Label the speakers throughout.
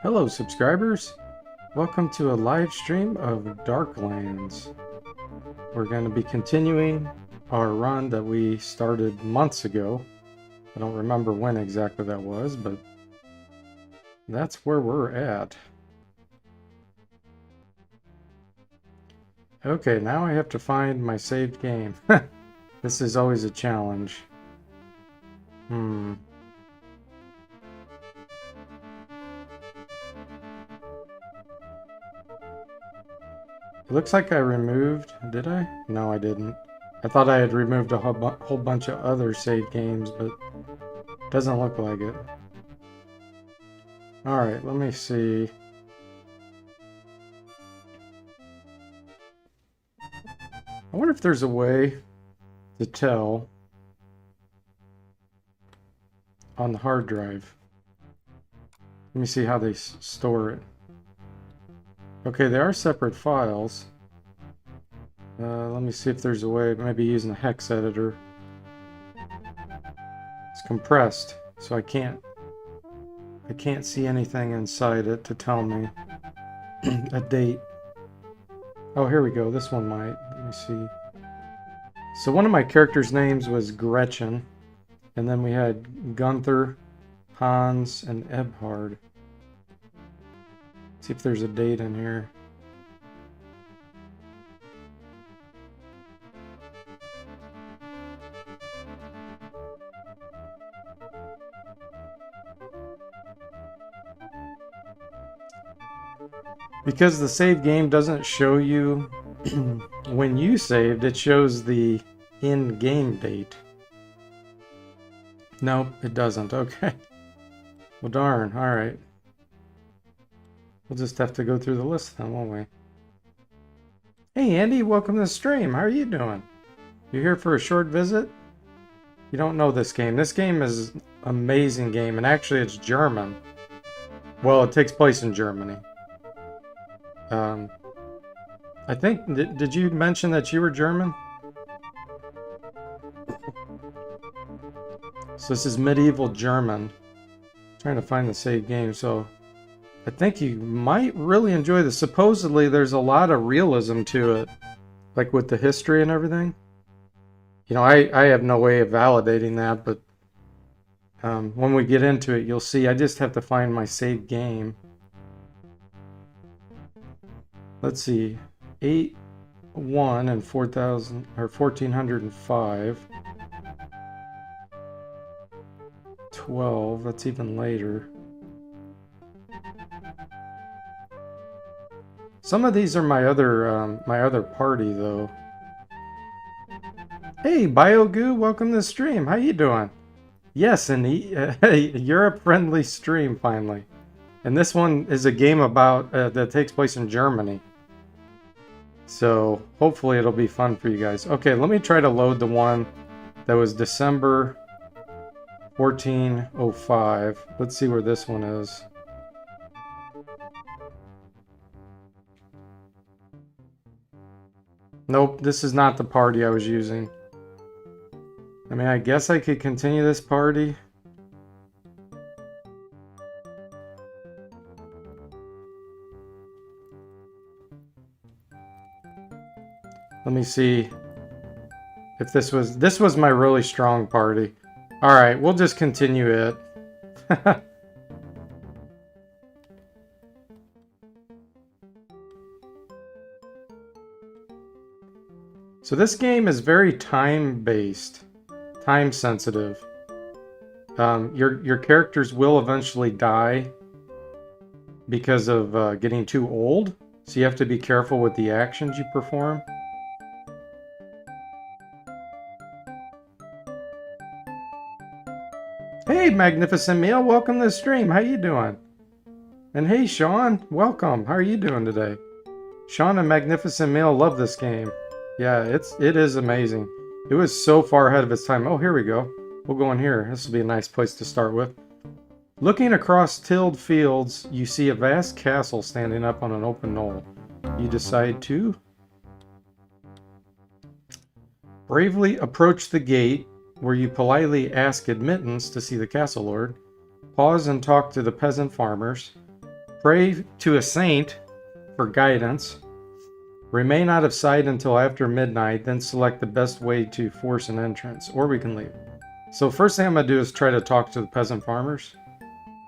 Speaker 1: Hello subscribers, welcome to a live stream of Darklands. We're going to be continuing our run that we started months ago. I don't remember when exactly that was, but that's where we're at. Okay, now I have to find my saved game. This is always a challenge. It looks like I removed... Did I? No, I didn't. I thought I had removed a whole bunch of other save games, but it doesn't look like it. Alright, let me see. I wonder if there's a way to tell on the hard drive. Let me see how they store it. Okay, they are separate files. Let me see if there's a way, maybe using a hex editor. It's compressed, so I can't see anything inside it to tell me a date. Oh, here we go. This one might. Let me see. So one of my characters' names was Gretchen, and then we had Gunther, Hans, and Ebhard. See if there's a date in here. Because the save game doesn't show you when you saved, it shows the in-game date. Nope, it doesn't. Okay. Well, darn. All right. We'll just have to go through the list then, won't we? Hey, Andy, welcome to the stream. How are you doing? You here for a short visit? You don't know this game. This game is an amazing game, and actually it's German. Well, it takes place in Germany. I think, did you mention that you were German? So this is medieval German. I'm trying to find the save game, so I think you might really enjoy this. Supposedly there's a lot of realism to it, like with the history and everything. You know, I have no way of validating that, but when we get into it, you'll see. I just have to find my save game. Let's see, 8-1 and 4,000 or 1405. 12. That's even later. Some of these are my other party though. Hey, BioGoo, welcome to the stream. How you doing? Yes, and you're a friendly stream finally. And this one is a game about that takes place in Germany. So hopefully it'll be fun for you guys. Okay, let me try to load the one that was December 1405. Let's see where this one is. Nope, this is not the party I was using. I mean, I guess I could continue this party. Let me see if this was my really strong party. All right, we'll just continue it. So this game is very time-based, time-sensitive. Your characters will eventually die because of getting too old, so you have to be careful with the actions you perform. Hey, Magnificent Meal, welcome to the stream. How you doing? And hey, Sean, welcome. How are you doing today? Sean and Magnificent Meal love this game. Yeah, it is amazing. It was so far ahead of its time. Oh, here we go. We'll go in here. This will be a nice place to start with. Looking across tilled fields, you see a vast castle standing up on an open knoll. You decide to bravely approach the gate, where you politely ask admittance to see the castle lord, pause and talk to the peasant farmers, Pray to a saint for guidance. Remain out of sight until after midnight, then select the best way to force an entrance, or we can leave. So first thing I'm going to do is try to talk to the peasant farmers.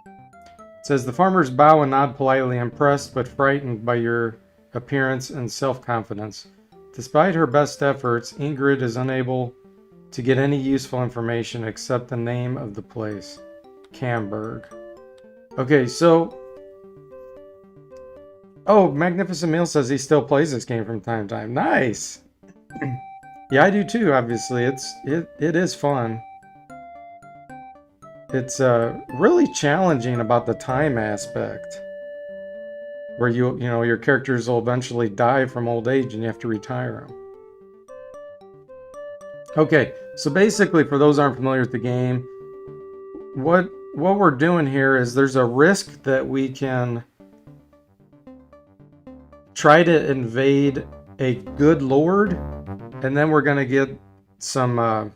Speaker 1: It says, the farmers bow and nod politely, impressed but frightened by your appearance and self-confidence. Despite her best efforts, Ingrid is unable to get any useful information except the name of the place, Camberg. Okay, so... Oh, Magnificent Meal says he still plays this game from time to time. Nice! Yeah, I do too, obviously. It is fun. It's really challenging about the time aspect. Where you know, your characters will eventually die from old age and you have to retire them. Okay, so basically, for those who aren't familiar with the game, what we're doing here is there's a risk that we can try to invade a good lord, and then we're going to get some,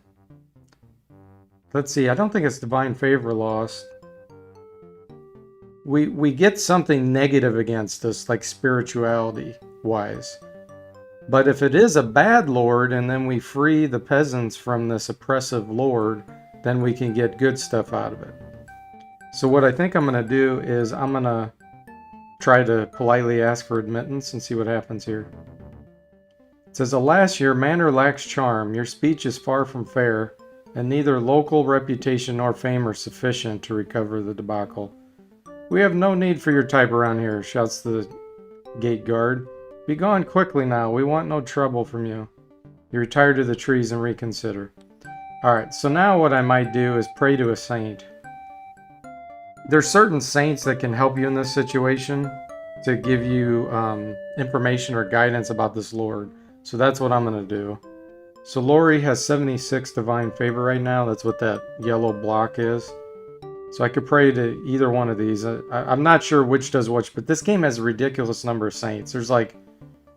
Speaker 1: let's see, I don't think it's divine favor lost. We get something negative against us, like spirituality-wise. But if it is a bad lord, and then we free the peasants from this oppressive lord, then we can get good stuff out of it. So what I think I'm going to do is I'm going to try to politely ask for admittance and see what happens here. It says, alas, your manner lacks charm. Your speech is far from fair, and neither local reputation nor fame are sufficient to recover the debacle. We have no need for your type around here, shouts the gate guard. Be gone quickly now. We want no trouble from you. You retire to the trees and reconsider. Alright, so now what I might do is pray to a saint. There's certain saints that can help you in this situation to give you information or guidance about this lord. So that's what I'm going to do. So Lori has 76 divine favor right now. That's what that yellow block is. So I could pray to either one of these. I'm not sure which does which, but this game has a ridiculous number of saints. There's like,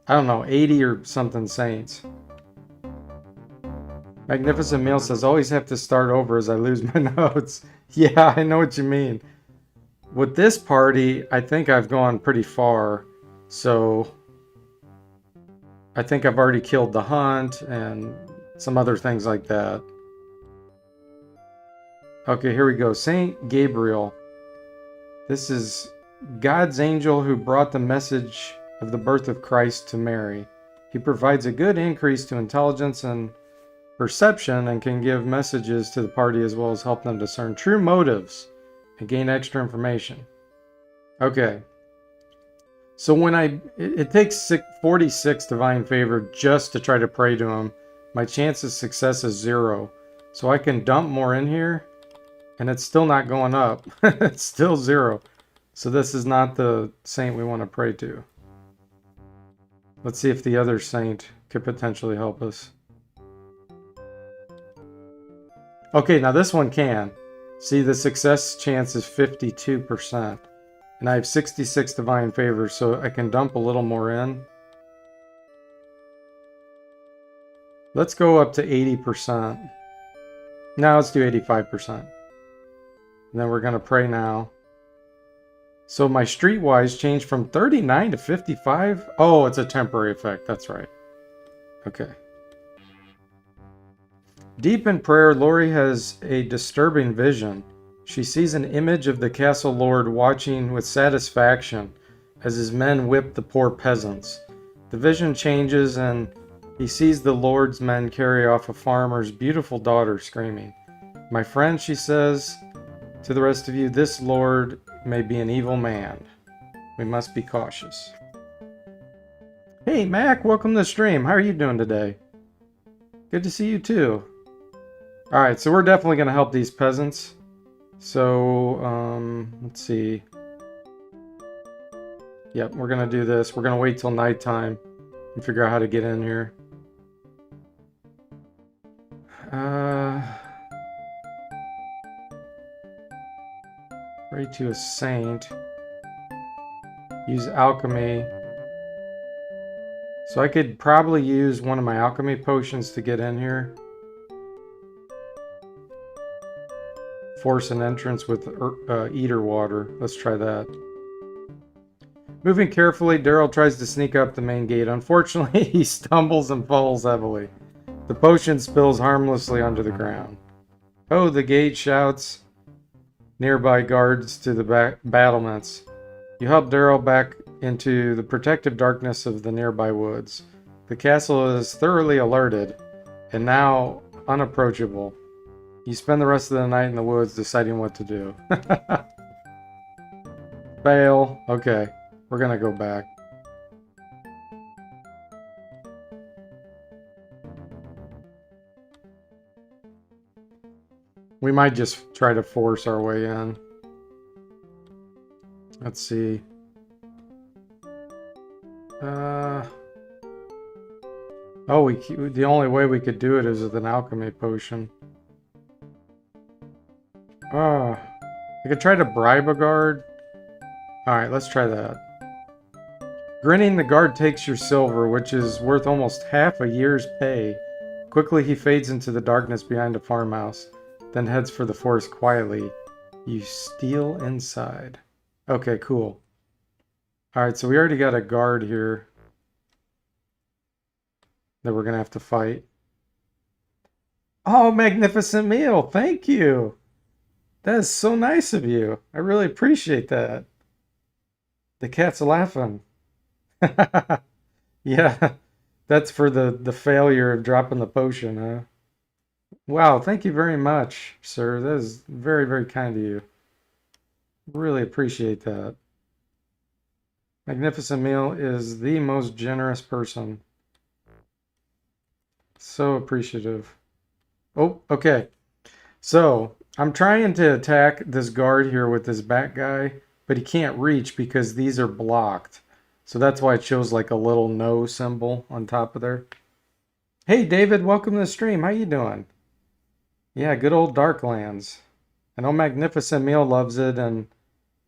Speaker 1: I don't know, 80 or something saints. Magnificent Meal says, always have to start over as I lose my notes. Yeah, I know what you mean. With this party, I think I've gone pretty far. So I think I've already killed the hunt and some other things like that. Okay, here we go. Saint Gabriel. This is God's angel who brought the message of the birth of Christ to Mary. He provides a good increase to intelligence and perception and can give messages to the party as well as help them discern true motives and gain extra information. Okay. So when it takes 46 divine favor just to try to pray to him. My chance of success is 0. So I can dump more in here. And it's still not going up. It's still 0. So this is not the saint we want to pray to. Let's see if the other saint could potentially help us. Okay, now this one can. See, the success chance is 52%. And I have 66 divine favors, so I can dump a little more in. Let's go up to 80%. Now let's do 85%. And then we're going to pray now. So my streetwise changed from 39 to 55. Oh, it's a temporary effect. That's right. Okay. Deep in prayer, Lori has a disturbing vision. She sees an image of the castle lord watching with satisfaction as his men whip the poor peasants. The vision changes and he sees the lord's men carry off a farmer's beautiful daughter screaming. My friend, she says to the rest of you, this lord may be an evil man. We must be cautious. Hey Mac, welcome to the stream. How are you doing today? Good to see you too. Alright, so we're definitely going to help these peasants. So, let's see. Yep, we're going to do this. We're going to wait till nighttime and figure out how to get in here. Pray to a saint. Use alchemy. So I could probably use one of my alchemy potions to get in here. Force an entrance with eater water. Let's try that. Moving carefully, Daryl tries to sneak up the main gate. Unfortunately, he stumbles and falls heavily. The potion spills harmlessly onto the ground. Oh, the gate shouts nearby guards to the battlements. You help Daryl back into the protective darkness of the nearby woods. The castle is thoroughly alerted and now unapproachable. You spend the rest of the night in the woods deciding what to do. Fail. Okay, we're gonna go back. We might just try to force our way in. Let's see. Oh, the only way we could do it is with an alchemy potion. Oh, I could try to bribe a guard. Alright, let's try that. Grinning, the guard takes your silver, which is worth almost half a year's pay. Quickly, he fades into the darkness behind a farmhouse, then heads for the forest quietly. You steal inside. Okay, cool. Alright, so we already got a guard here that we're going to have to fight. Oh, magnificent meal! Thank you! That is so nice of you. I really appreciate that. The cat's laughing. Yeah, that's for the failure of dropping the potion, huh? Wow, thank you very much, sir. That is very, very kind of you. Really appreciate that. Magnificent Meal is the most generous person. So appreciative. Oh, okay. So, I'm trying to attack this guard here with this bat guy, but he can't reach because these are blocked. So that's why it shows like a little no symbol on top of there. Hey David, welcome to the stream. How you doing? Yeah, good old Darklands. I know Magnificent Meal loves it and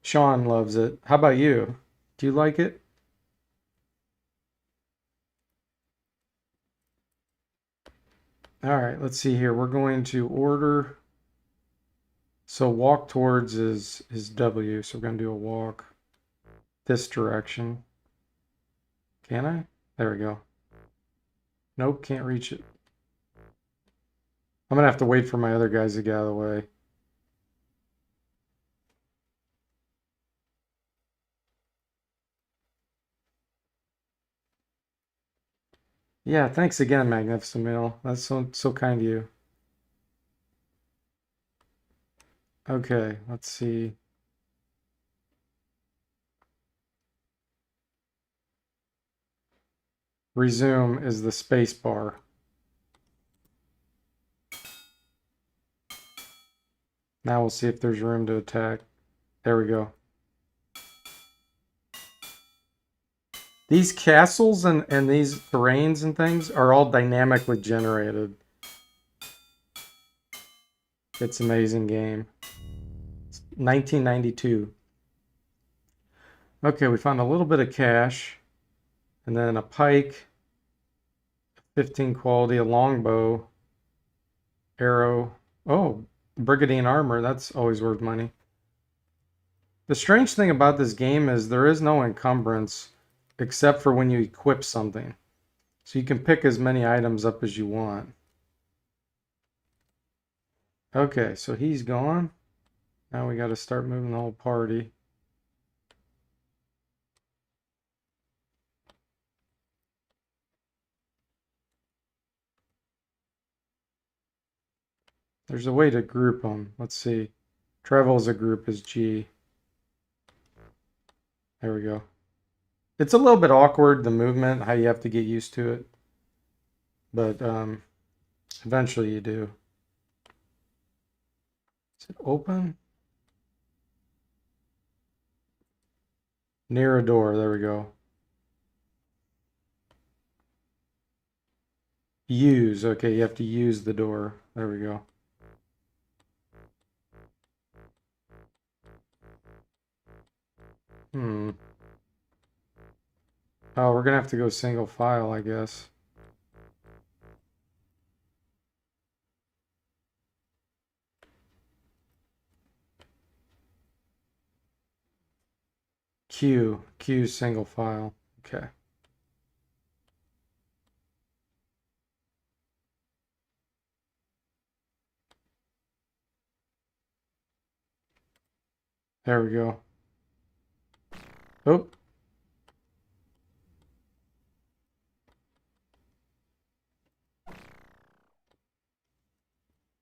Speaker 1: Sean loves it. How about you? Do you like it? Alright, let's see here. We're going to order. So walk towards is W. So we're going to do a walk this direction. Can I? There we go. Nope, can't reach it. I'm going to have to wait for my other guys to get out of the way. Yeah, thanks again, Magnificent Meal. That's so kind of you. Okay, let's see. Resume is the space bar. Now we'll see if there's room to attack. There we go. These castles and these terrains and things are all dynamically generated. It's an amazing game. It's 1992. Okay, we found a little bit of cash. And then a pike. 15 quality, a longbow. Arrow. Oh, brigandine armor. That's always worth money. The strange thing about this game is there is no encumbrance except for when you equip something. So you can pick as many items up as you want. Okay, so he's gone. Now we got to start moving the whole party. There's a way to group them. Let's see. Travel as a group is G. There we go. It's a little bit awkward, the movement, how you have to get used to it. But eventually you do. Is it open? Near a door. There we go. Use. Okay, you have to use the door. There we go. Oh, we're gonna have to go single file, I guess. Q single file. Okay. There we go. Oh.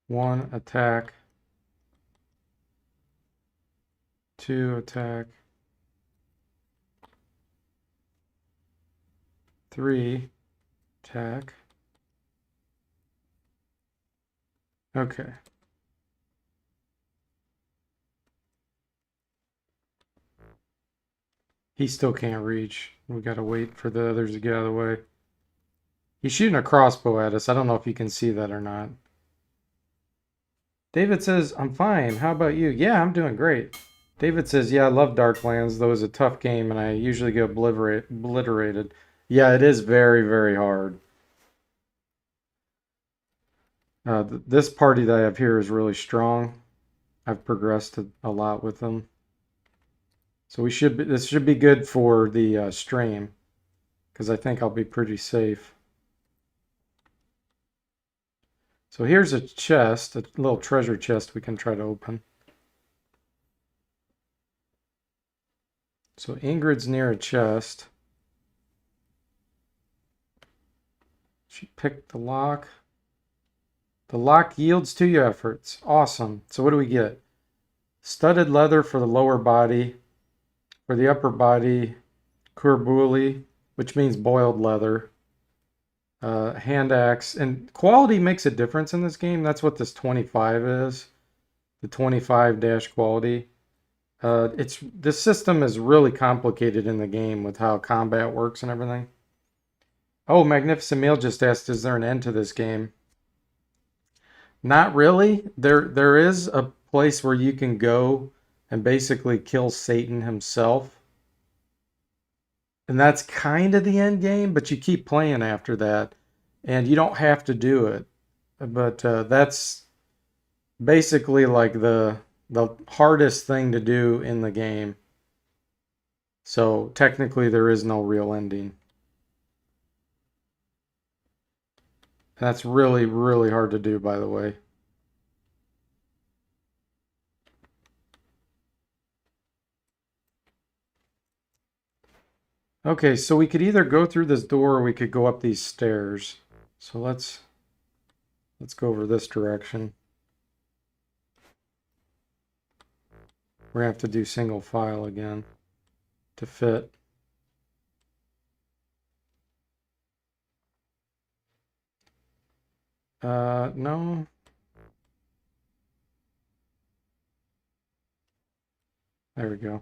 Speaker 1: One attack. Two attack. Three attack. Okay. He still can't reach. We gotta wait for the others to get out of the way. He's shooting a crossbow at us. I don't know if you can see that or not. David says, I'm fine. How about you? Yeah, I'm doing great. David says, yeah, I love Darklands, though it's a tough game and I usually get obliterated. Yeah, it is very, very hard. This party that I have here is really strong. I've progressed a lot with them. So this should be good for the stream, because I think I'll be pretty safe. So here's a chest, a little treasure chest we can try to open. So Ingrid's near a chest. She picked the lock. The lock yields to your efforts. Awesome. So what do we get? Studded leather for the lower body. For the upper body, kurbuli, which means boiled leather. Hand axe. And quality makes a difference in this game. That's what this 25 is. The 25 dash quality. The system is really complicated in the game with how combat works and everything. Oh, Magnificent Meal just asked, is there an end to this game? Not really. There is a place where you can go and basically kill Satan himself. And that's kind of the end game, but you keep playing after that. And you don't have to do it. But that's basically like the hardest thing to do in the game. So technically there is no real ending. That's really, really hard to do, by the way. Okay, so we could either go through this door or we could go up these stairs. So let's go over this direction. We're gonna have to do single file again to fit. No. There we go.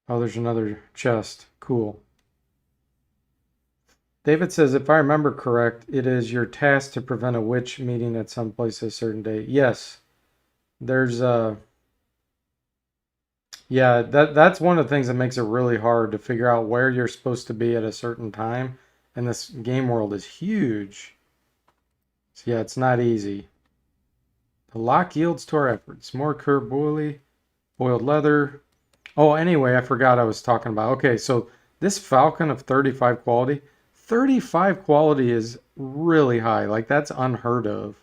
Speaker 1: Oh, there's another chest. Cool. David says, if I remember correct, it is your task to prevent a witch meeting at some place at a certain date. Yes. There's yeah, that's one of the things that makes it really hard to figure out where you're supposed to be at a certain time. And this game world is huge. So yeah, it's not easy. The lock yields to our efforts. More kurbuli, boiled leather. Oh, anyway, I forgot I was talking about. Okay, so this Falcon of 35 quality, 35 quality is really high. Like, that's unheard of.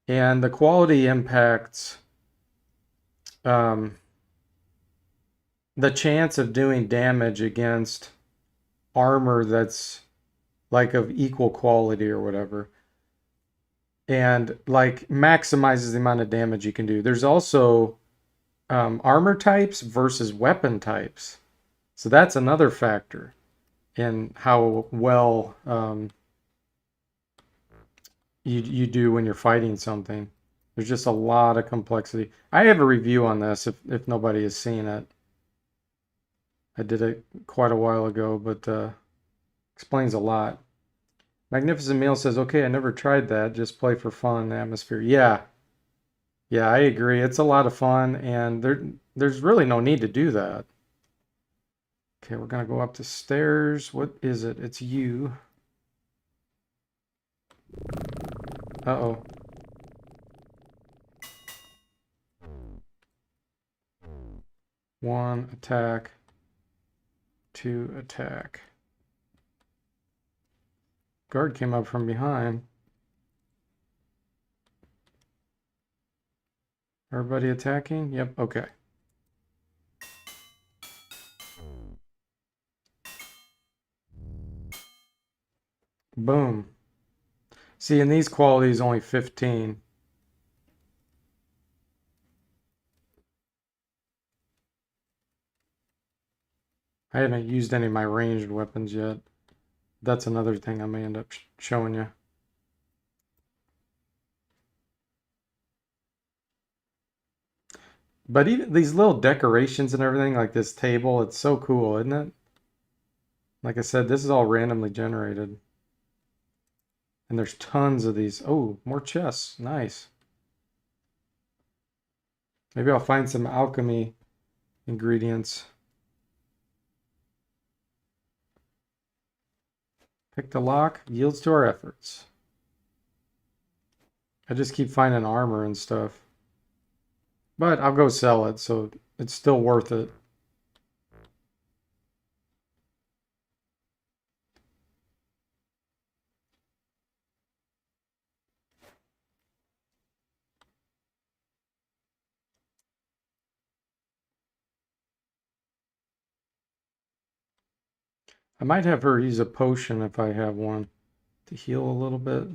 Speaker 1: And the quality impacts the chance of doing damage against armor that's like of equal quality or whatever. And like maximizes the amount of damage you can do. There's also armor types versus weapon types. So that's another factor in how well you do when you're fighting something. There's just a lot of complexity. I have a review on this if nobody has seen it. I did it quite a while ago, but explains a lot. Magnificent Meal says, okay, I never tried that. Just play for fun, atmosphere. Yeah. Yeah, I agree. It's a lot of fun, and there's really no need to do that. Okay, we're going to go up the stairs. What is it? It's you. Uh-oh. 1 attack, 2 attack. Guard came up from behind. Everybody attacking? Yep, okay. Boom. See, in these qualities, only 15. I haven't used any of my ranged weapons yet. That's another thing I may end up showing you. But even these little decorations and everything, like this table, it's so cool, isn't it? Like I said, this is all randomly generated. And there's tons of these. Oh, more chests. Nice. Maybe I'll find some alchemy ingredients. Pick the lock. Yields to our efforts. I just keep finding armor and stuff. But I'll go sell it, so it's still worth it. I might have her use a potion if I have one to heal a little bit.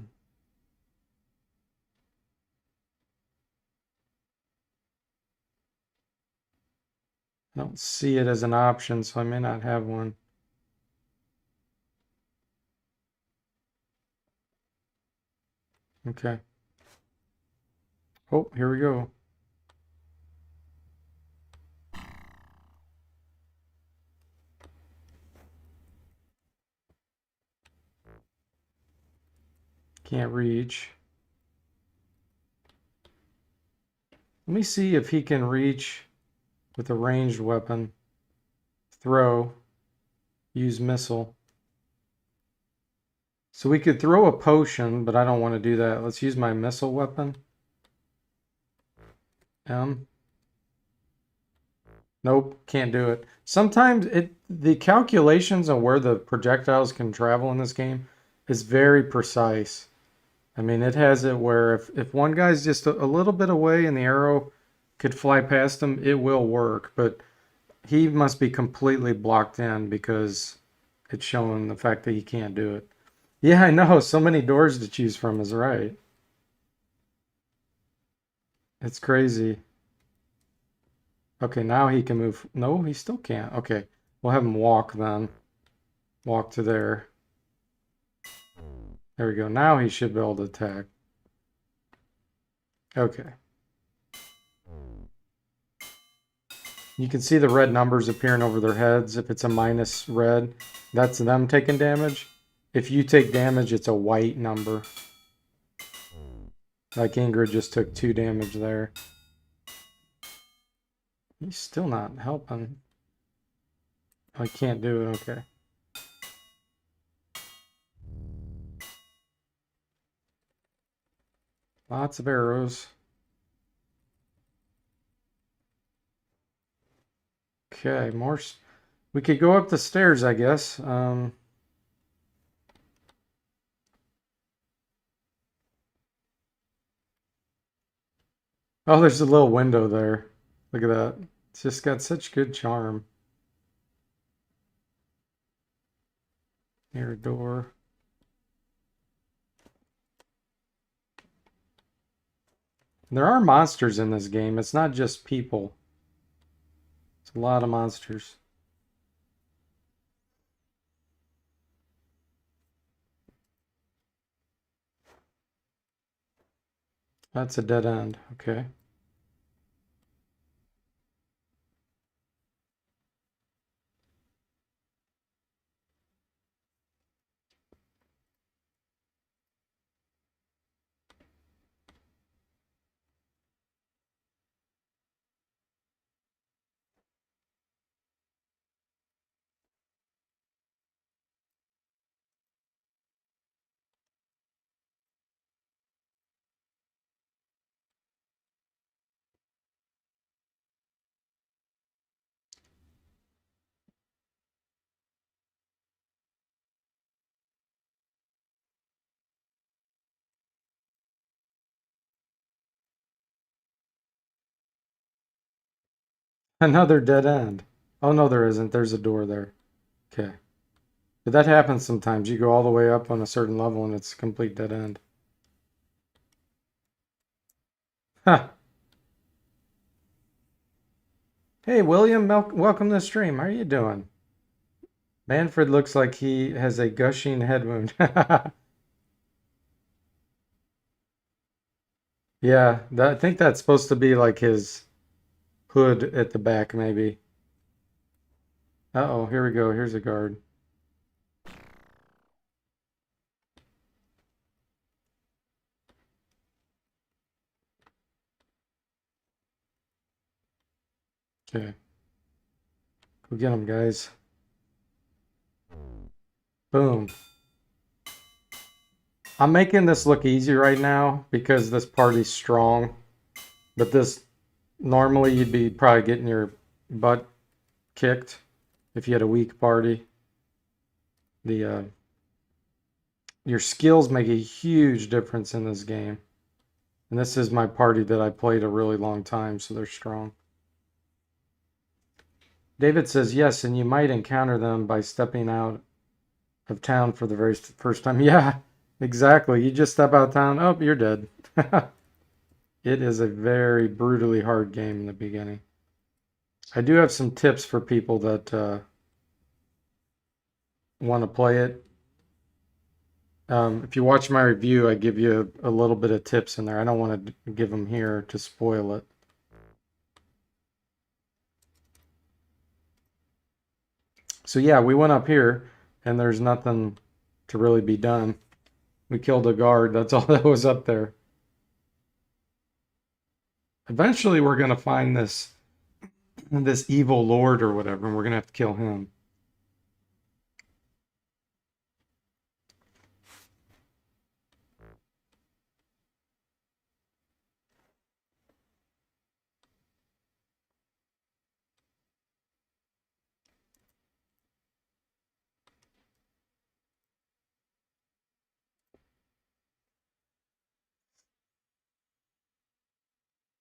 Speaker 1: I don't see it as an option, so I may not have one. Okay. Oh, here we go. Can't reach. Let me see if he can reach with a ranged weapon. Throw. Use missile. So we could throw a potion, but I don't want to do that. Let's use my missile weapon. M. Nope, can't do it. Sometimes the calculations on where the projectiles can travel in this game is very precise. I mean, it has it where if one guy's just a little bit away and the arrow could fly past him, it will work. But he must be completely blocked in because it's showing the fact that he can't do it. Yeah, I know. So many doors to choose from is right. It's crazy. Okay, now he can move. No, he still can't. Okay, we'll have him walk then. Walk to there. There we go. Now he should be able to attack. Okay. You can see the red numbers appearing over their heads. If it's a minus red, that's them taking damage. If you take damage, it's a white number. Like Ingrid just took 2 damage there. He's still not helping. I can't do it. Okay. Lots of arrows. Okay, more. We could go up the stairs, I guess. Oh, there's a little window there. Look at that. It's just got such good charm. Near a door. There are monsters in this game. It's not just people. It's a lot of monsters. That's a dead end. Okay. Another dead end. Oh, no, there isn't. There's a door there. Okay. But that happens sometimes. You go all the way up on a certain level and it's a complete dead end. Huh. Hey, William, welcome to the stream. How are you doing? Manfred looks like he has a gushing head wound. Yeah, I think that's supposed to be like his hood at the back, maybe. Uh-oh, here we go. Here's a guard. Okay. Go get him, guys. Boom. I'm making this look easy right now because this party's strong. But this, normally you'd be probably getting your butt kicked if you had a weak party. Your skills make a huge difference in this game. And this is my party that I played a really long time, so they're strong. David says, yes, and you might encounter them by stepping out of town for the very first time. Yeah, exactly. You just step out of town, oh, you're dead. It is a very brutally hard game in the beginning. I do have some tips for people that want to play it. If you watch my review, I give you a little bit of tips in there. I don't want to give them here to spoil it. So yeah, we went up here and there's nothing to really be done. We killed a guard. That's all that was up there. Eventually we're going to find this evil lord or whatever, and we're going to have to kill him.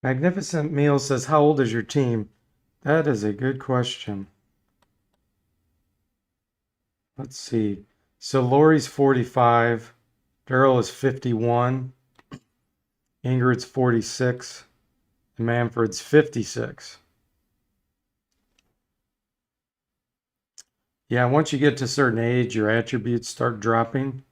Speaker 1: Magnificent Meal says, how old is your team? That is a good question. Let's see. So Lori's 45. Daryl is 51. Ingrid's 46. And Manfred's 56. Yeah, once you get to a certain age, your attributes start dropping.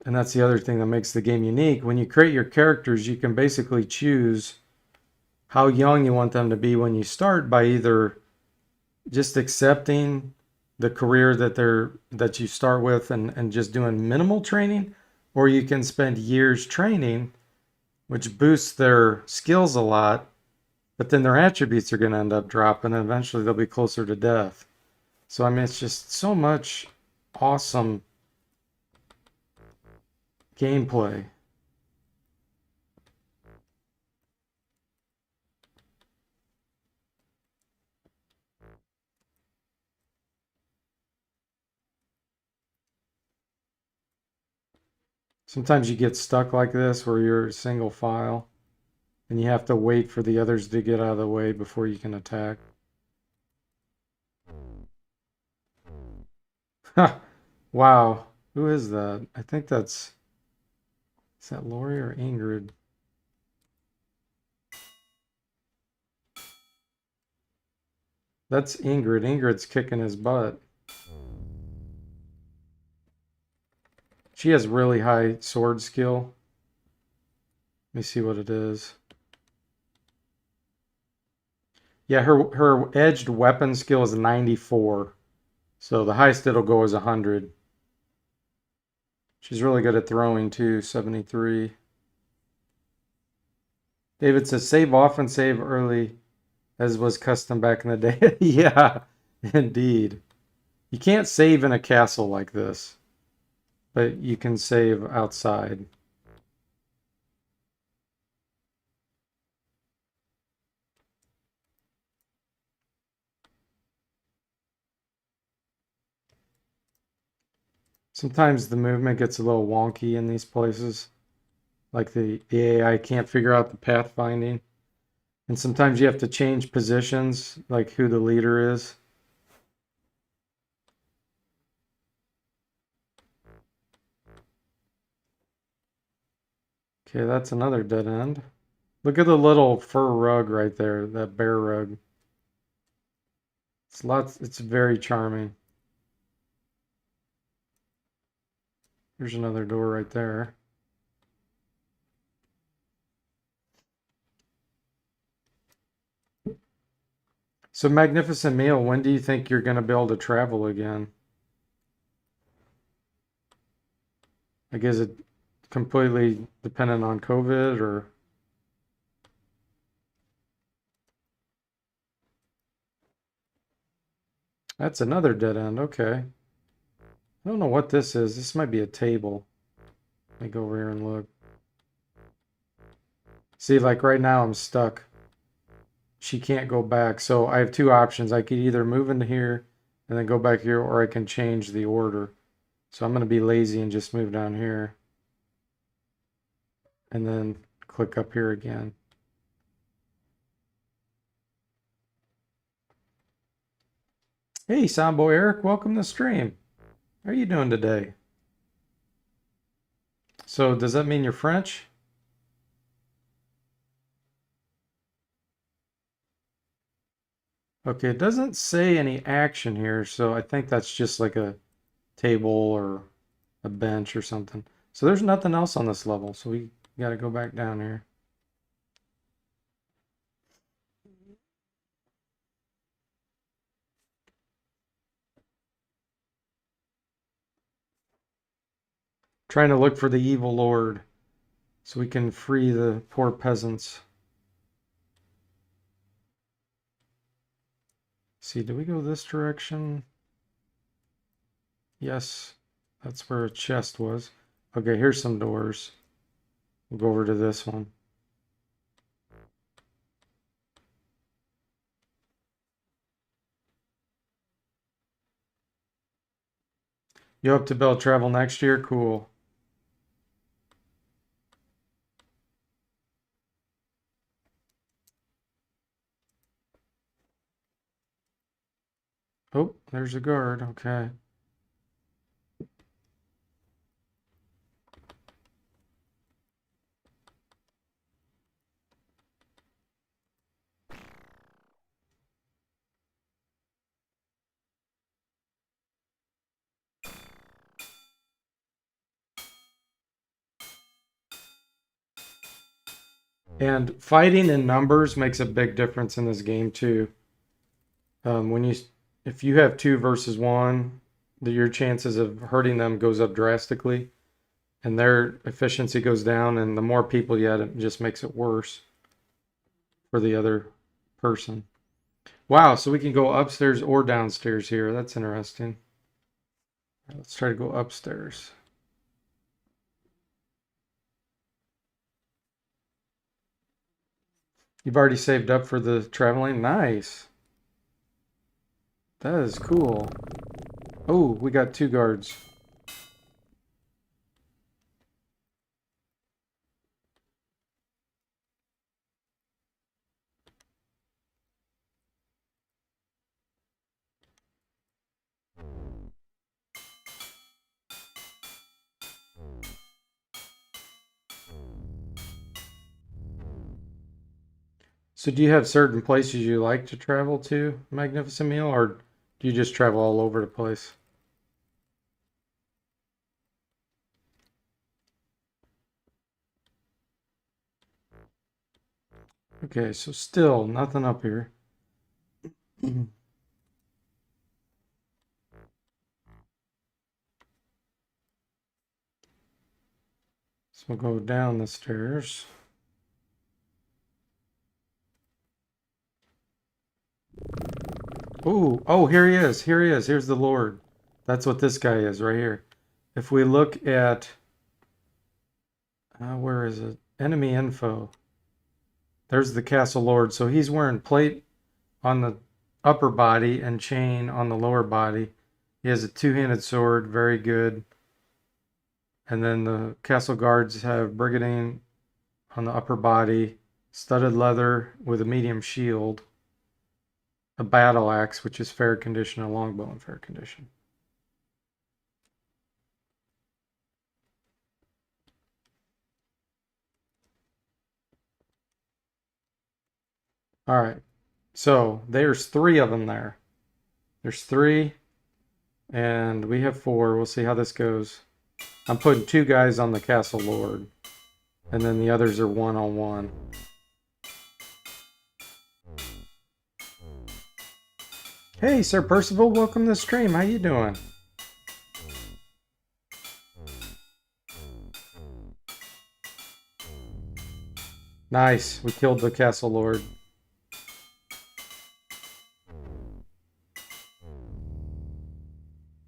Speaker 1: And that's the other thing that makes the game unique. When you create your characters, you can basically choose how young you want them to be when you start by either just accepting the career that you start with and just doing minimal training, or you can spend years training, which boosts their skills a lot, but then their attributes are going to end up dropping and eventually they'll be closer to death. So I mean, it's just so much awesome gameplay. Sometimes you get stuck like this where you're single file and you have to wait for the others to get out of the way before you can attack. Wow, who is that? I think is that Lori or Ingrid? That's Ingrid. Ingrid's kicking his butt. She has really high sword skill. Let me see what it is. Yeah, her edged weapon skill is 94. So the highest it'll go is 100. She's really good at throwing too, 73. David says, save often, save early, as was custom back in the day. Yeah, indeed. You can't save in a castle like this, but you can save outside. Sometimes the movement gets a little wonky in these places. Like the AI can't figure out the pathfinding. And sometimes you have to change positions, like who the leader is. Okay, that's another dead end. Look at the little fur rug right there, that bear rug. It's very charming. There's another door right there. So Magnificent Meal, when do you think you're going to be able to travel again? Like, is it completely dependent on COVID or? That's another dead end. Okay. I don't know what this is. This might be a table. Let me go over here and look. See, like right now I'm stuck. She can't go back. So I have two options. I could either move into here and then go back here, or I can change the order. So I'm going to be lazy and just move down here. And then click up here again. Hey, Soundboy Eric, welcome to the stream. How are you doing today? So does that mean you're French? Okay, it doesn't say any action here, so I think that's just like a table or a bench or something. So there's nothing else on this level, so we got to go back down here. Trying to look for the evil lord so we can free the poor peasants. See, do we go this direction? Yes, that's where a chest was. Okay, here's some doors. We'll go over to this one. You hope to be able to travel next year? Cool. Oh, there's a guard. Okay. And fighting in numbers makes a big difference in this game too. If you have two versus one, your chances of hurting them goes up drastically, and their efficiency goes down. And the more people you add, it just makes it worse for the other person. Wow, so we can go upstairs or downstairs here. That's interesting. Let's try to go upstairs. You've already saved up for the traveling? Nice. That is cool. Oh, we got two guards. So do you have certain places you like to travel to, Magnificent Meal, or do you just travel all over the place? Okay, so still nothing up here. So we'll go down the stairs. Oh, here he is. Here he is. Here's the Lord. That's what this guy is right here. If we look at, where is it? Enemy info. There's the Castle Lord. So he's wearing plate on the upper body and chain on the lower body. He has a two-handed sword. Very good. And then the castle guards have brigandine on the upper body, studded leather with a medium shield, a battle axe, which is fair condition, a longbow in fair condition. All right, so there's 3 of them there. There's 3, and we have 4. We'll see how this goes. I'm putting 2 guys on the castle lord, and then the others are 1-on-1. Hey, Sir Percival, welcome to the stream. How you doing? Nice, we killed the castle lord.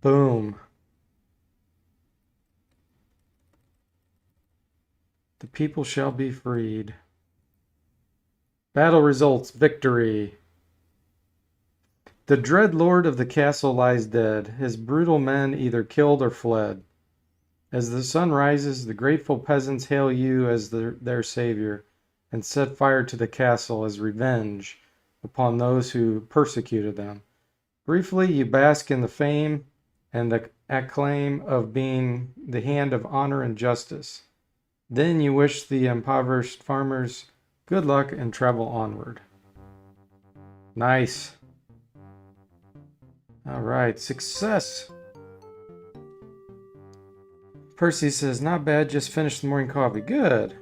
Speaker 1: Boom. The people shall be freed. Battle results, victory. The dread lord of the castle lies dead, his brutal men either killed or fled. As the sun rises, the grateful peasants hail you as their savior, and set fire to the castle as revenge upon those who persecuted them. Briefly, you bask in the fame and the acclaim of being the hand of honor and justice. Then you wish the impoverished farmers good luck and travel onward. Nice. All right, success. Percy says, not bad, just finished the morning coffee. Good.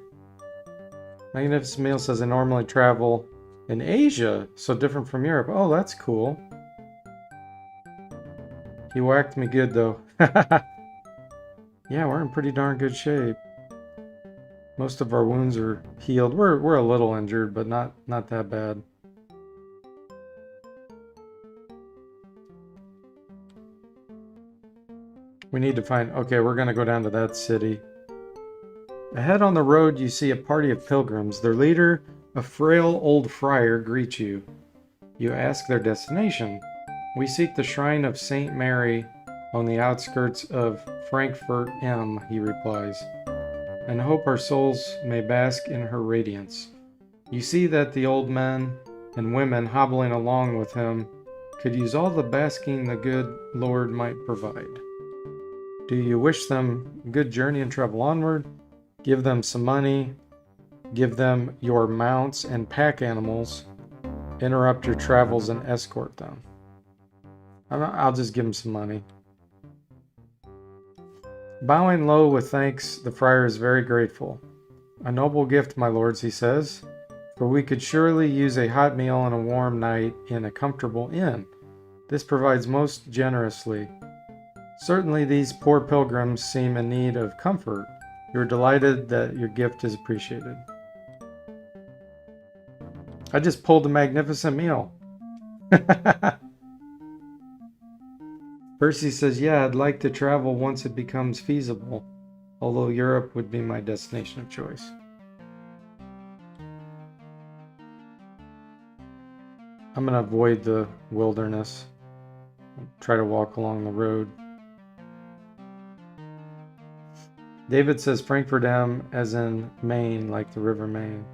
Speaker 1: Magnificent Meal says, I normally travel in Asia, so different from Europe. Oh, that's cool. He whacked me good, though. Yeah, we're in pretty darn good shape. Most of our wounds are healed. We're a little injured, but not that bad. We need to find... Okay, we're going to go down to that city. Ahead on the road, you see a party of pilgrims. Their leader, a frail old friar, greets you. You ask their destination. We seek the shrine of Saint Mary on the outskirts of Frankfurt M, he replies, and hope our souls may bask in her radiance. You see that the old men and women hobbling along with him could use all the basking the good Lord might provide. Do you wish them a good journey and travel onward? Give them some money. Give them your mounts and pack animals. Interrupt your travels and escort them. I'll just give them some money. Bowing low with thanks, the friar is very grateful. A noble gift, my lords, he says, for we could surely use a hot meal on a warm night in a comfortable inn. This provides most generously. Certainly these poor pilgrims seem in need of comfort. You're delighted that your gift is appreciated. I just pulled a magnificent meal. Percy says, yeah, I'd like to travel once it becomes feasible, although Europe would be my destination of choice. I'm going to avoid the wilderness. Try to walk along the road. David says Frankfurt M as in Maine, like the River Maine.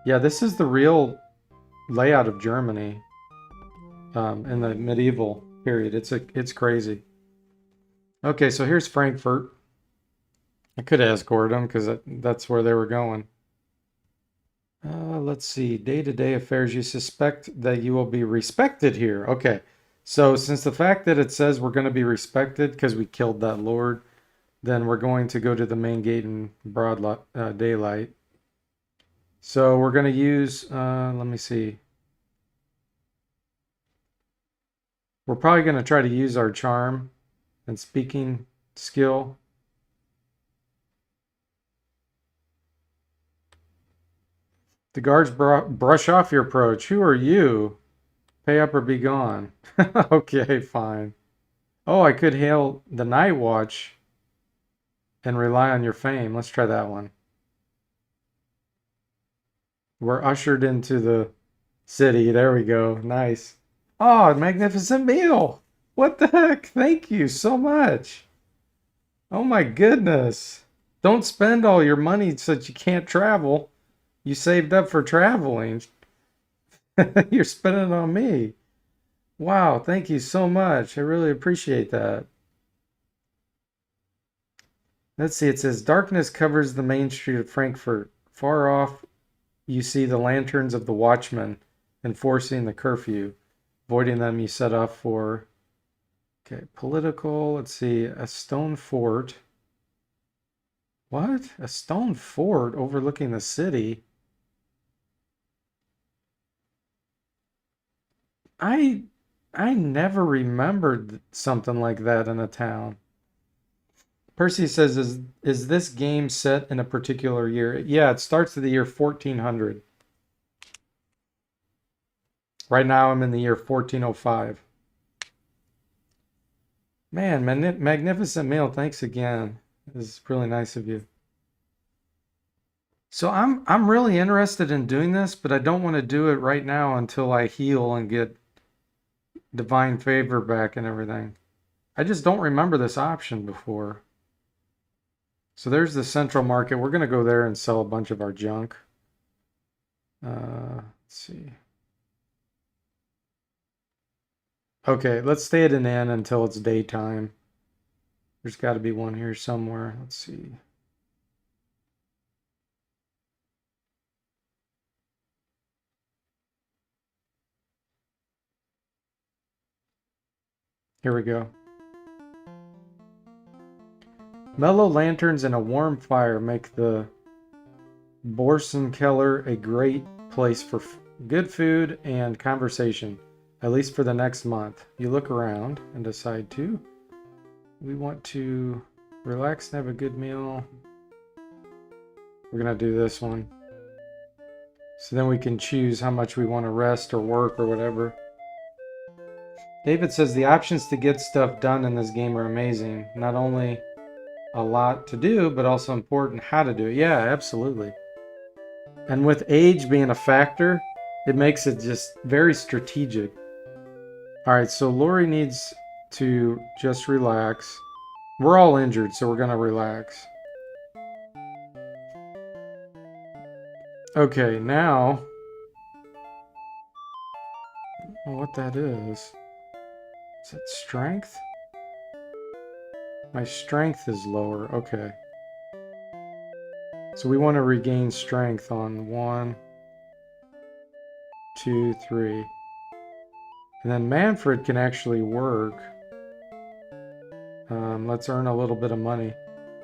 Speaker 1: Yeah, this is the real layout of Germany in the medieval period. It's crazy. Okay, so here's Frankfurt. I could escort them because that's where they were going. Let's see. Day-to-day affairs. You suspect that you will be respected here. Okay. So since the fact that it says we're going to be respected because we killed that lord, then we're going to go to the main gate in broad daylight. So we're going to use, let me see. We're probably going to try to use our charm and speaking skill. The guards brush off your approach. Who are you? Pay up or be gone. Okay, fine. Oh, I could hail the night watch and rely on your fame. Let's try that one. We're ushered into the city. There we go. Nice. Oh, magnificent meal. What the heck? Thank you so much. Oh my goodness. Don't spend all your money so that you can't travel. You saved up for traveling. You're spending it on me. Wow, thank you so much. I really appreciate that. Let's see, it says darkness covers the main street of Frankfurt. Far off, you see the lanterns of the watchmen enforcing the curfew. Avoiding them, you set off for, okay, political. Let's see, a stone fort. What? A stone fort overlooking the city? I I never remembered something like that in a town. Percy says, is this game set in a particular year? Yeah, it starts at the year 1400. Right now I'm in the year 1405. Man, magnificent meal. Thanks again. This is really nice of you. So I'm really interested in doing this, but I don't want to do it right now until I heal and get divine favor back and everything. I just don't remember this option before. So there's the central market. We're going to go there and sell a bunch of our junk. Let's see. Okay, let's stay at an inn until it's daytime. There's got to be one here somewhere. Let's see. Here we go. Mellow lanterns and a warm fire make the Borsenkeller a great place for good food and conversation, at least for the next month. You look around and decide we want to relax and have a good meal. We're going to do this one. So then we can choose how much we want to rest or work or whatever. David says the options to get stuff done in this game are amazing. Not only a lot to do, but also important how to do it. Yeah, absolutely. And with age being a factor, it makes it just very strategic. All right, so Lori needs to just relax. We're all injured, so we're going to relax. Okay, now, I don't know what that is. Is that strength? My strength is lower. Okay. So we want to regain strength on 1, 2, 3. And then Manfred can actually work. Let's earn a little bit of money.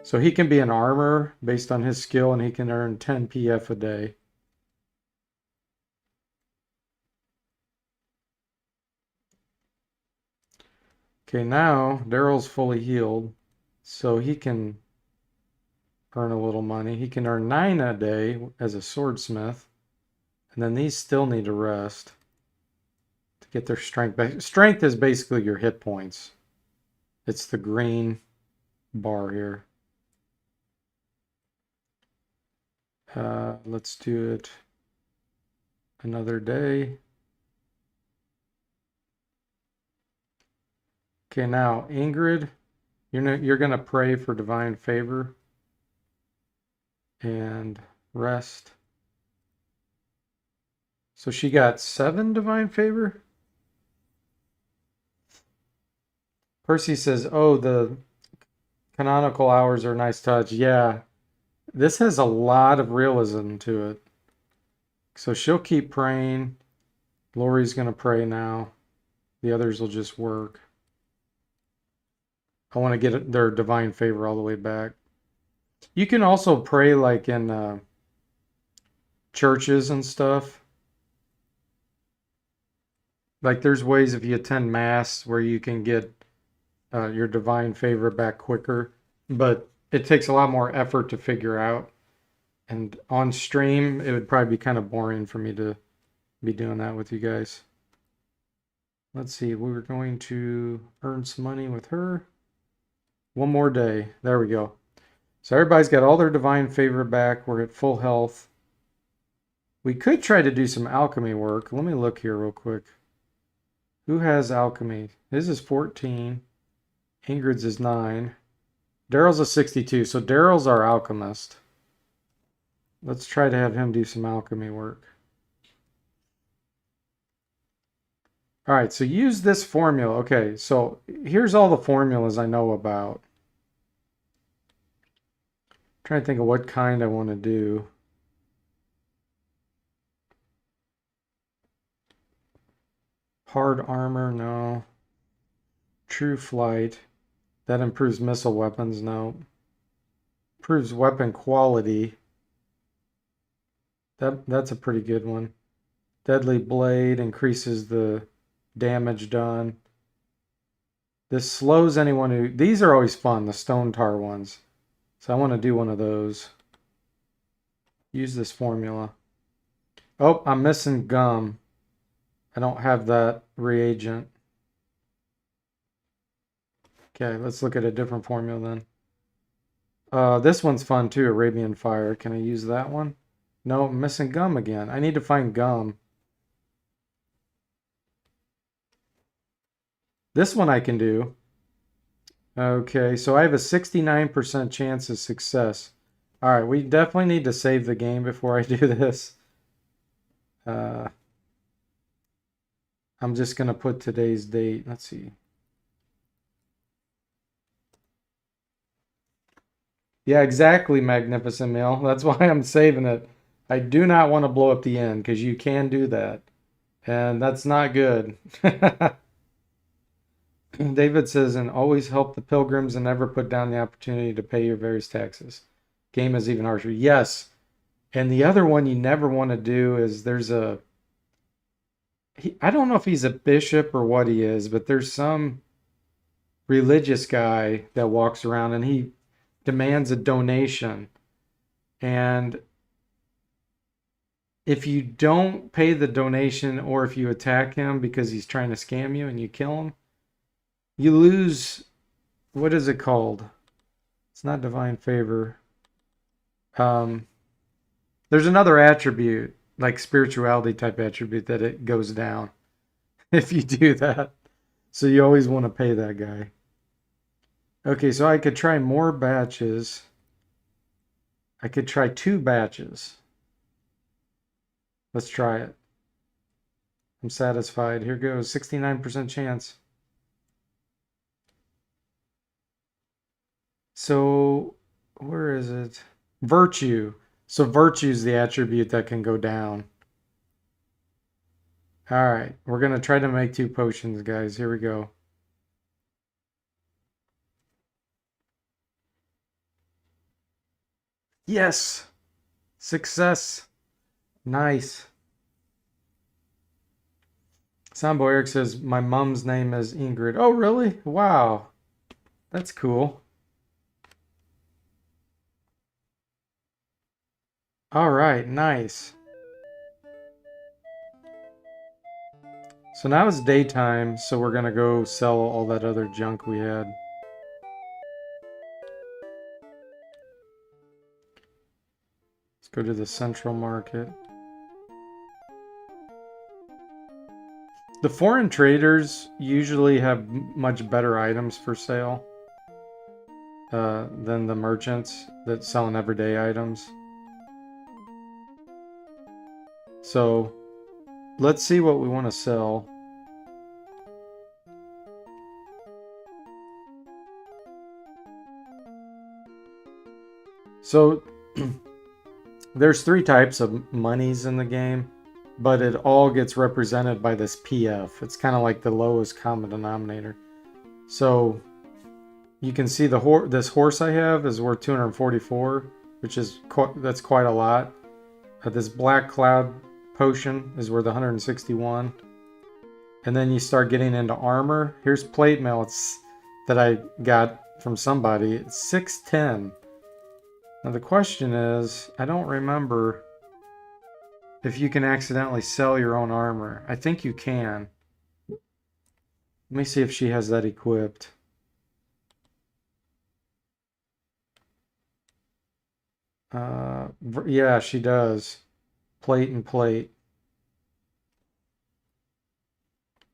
Speaker 1: So he can be an armorer based on his skill, and he can earn 10 PF a day. Okay, now Daryl's fully healed, so he can earn a little money. He can earn 9 a day as a swordsmith, and then these still need to rest to get their strength back. Strength is basically your hit points. It's the green bar here. Let's do it another day. Okay, now Ingrid, you're gonna pray for divine favor and rest. So she got 7 divine favor. Percy says, "Oh, the canonical hours are a nice touch." Yeah, this has a lot of realism to it. So she'll keep praying. Lori's gonna pray now. The others will just work. I want to get their divine favor all the way back. You can also pray like in churches and stuff. Like there's ways if you attend mass where you can get your divine favor back quicker, but it takes a lot more effort to figure out. And on stream, it would probably be kind of boring for me to be doing that with you guys. Let's see, we're going to earn some money with her. One more day. There we go. So everybody's got all their divine favor back. We're at full health. We could try to do some alchemy work. Let me look here real quick. Who has alchemy? His is 14. Ingrid's is 9. Daryl's a 62, so Daryl's our alchemist. Let's try to have him do some alchemy work. All right, so use this formula. Okay, so here's all the formulas I know about. I'm trying to think of what kind I want to do. Hard armor, no. True flight. That improves missile weapons, no. Improves weapon quality. That's a pretty good one. Deadly blade increases the damage done. This slows anyone who... These are always fun, the stone tar ones. So I want to do one of those. Use this formula. Oh, I'm missing gum. I don't have that reagent. Okay, let's look at a different formula then. This one's fun too, Arabian Fire. Can I use that one? No, I'm missing gum again. I need to find gum. This one I can do. Okay, so I have a 69% chance of success. All right, we definitely need to save the game before I do this. I'm just going to put today's date. Let's see. Yeah, exactly, Magnificent Meal. That's why I'm saving it. I do not want to blow up the end because you can do that. And that's not good. David says, and always help the pilgrims and never put down the opportunity to pay your various taxes. Game is even harsher. Yes. And the other one you never want to do is there's a... I don't know if he's a bishop or what he is, but there's some religious guy that walks around and he demands a donation. And if you don't pay the donation or if you attack him because he's trying to scam you and you kill him, you lose, what is it called? It's not divine favor. There's another attribute, like spirituality type attribute, that it goes down if you do that. So you always want to pay that guy. Okay, so I could try more batches. I could try 2 batches. Let's try it. I'm satisfied. Here goes. 69% chance. So, where is it? Virtue. So virtue is the attribute that can go down. All right, we're going to try to make 2 potions, guys. Here we go. Yes! Success! Nice. Soundboy Eric says, my mom's name is Ingrid. Oh, really? Wow. That's cool. All right, nice. So now it's daytime, so we're gonna go sell all that other junk we had. Let's go to the central market. The foreign traders usually have much better items for sale than the merchants that sell everyday items. So let's see what we want to sell. So there's 3 types of monies in the game, but it all gets represented by this PF. It's kind of like the lowest common denominator. So you can see this horse I have is worth 244, which is that's quite a lot. This black cloud potion is worth 161. And then you start getting into armor. Here's plate mail that I got from somebody. It's 610. Now the question is, I don't remember if you can accidentally sell your own armor. I think you can. Let me see if she has that equipped. Yeah, she does. Plate and plate.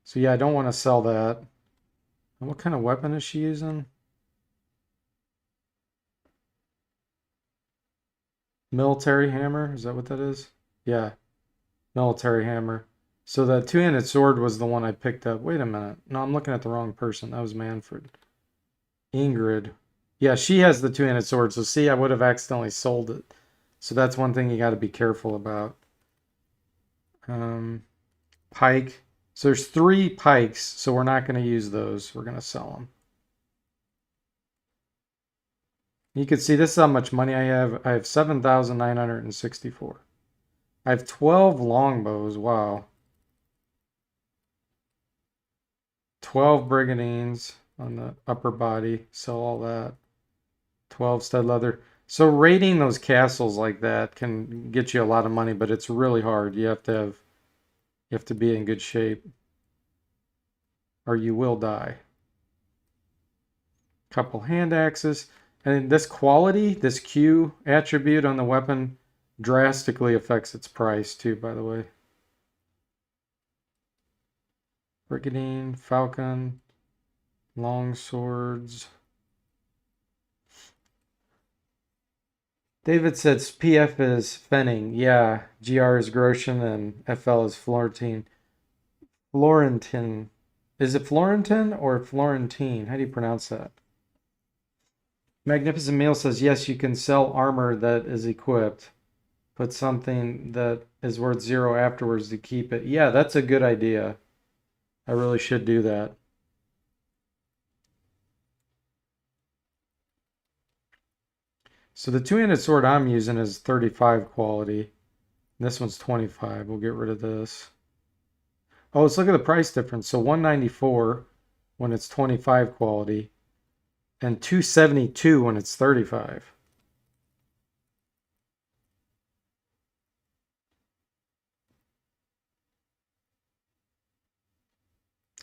Speaker 1: So yeah, I don't want to sell that. And what kind of weapon is she using? Military hammer, is that what that is? Yeah, military hammer. So that two-handed sword was the one I picked up. Wait a minute. No, I'm looking at the wrong person. That was Manfred. Ingrid. Yeah, she has the two-handed sword. So see, I would have accidentally sold it. So that's one thing you got to be careful about. Pike. So there's 3 pikes, so we're not going to use those. We're going to sell them. You can see this is how much money I have. I have 7,964. I have 12 longbows. Wow. 12 brigadines on the upper body. Sell all that. 12 stud leather. So raiding those castles like that can get you a lot of money, but it's really hard. You have to be in good shape, or you will die. Couple hand axes. And this quality, this Q attribute on the weapon drastically affects its price too, by the way. Brigadine, falcon, long swords. David says PF is Fenning. Yeah, GR is Grosjean and FL is Florentine. Florentin. Is it Florentin or Florentine? How do you pronounce that? Magnificent Meal says, yes, you can sell armor that is equipped. Put something that is worth 0 afterwards to keep it. Yeah, that's a good idea. I really should do that. So the two-handed sword I'm using is 35 quality. This one's 25. We'll get rid of this. Oh, let's look at the price difference. So 194 when it's 25 quality and 272 when it's 35.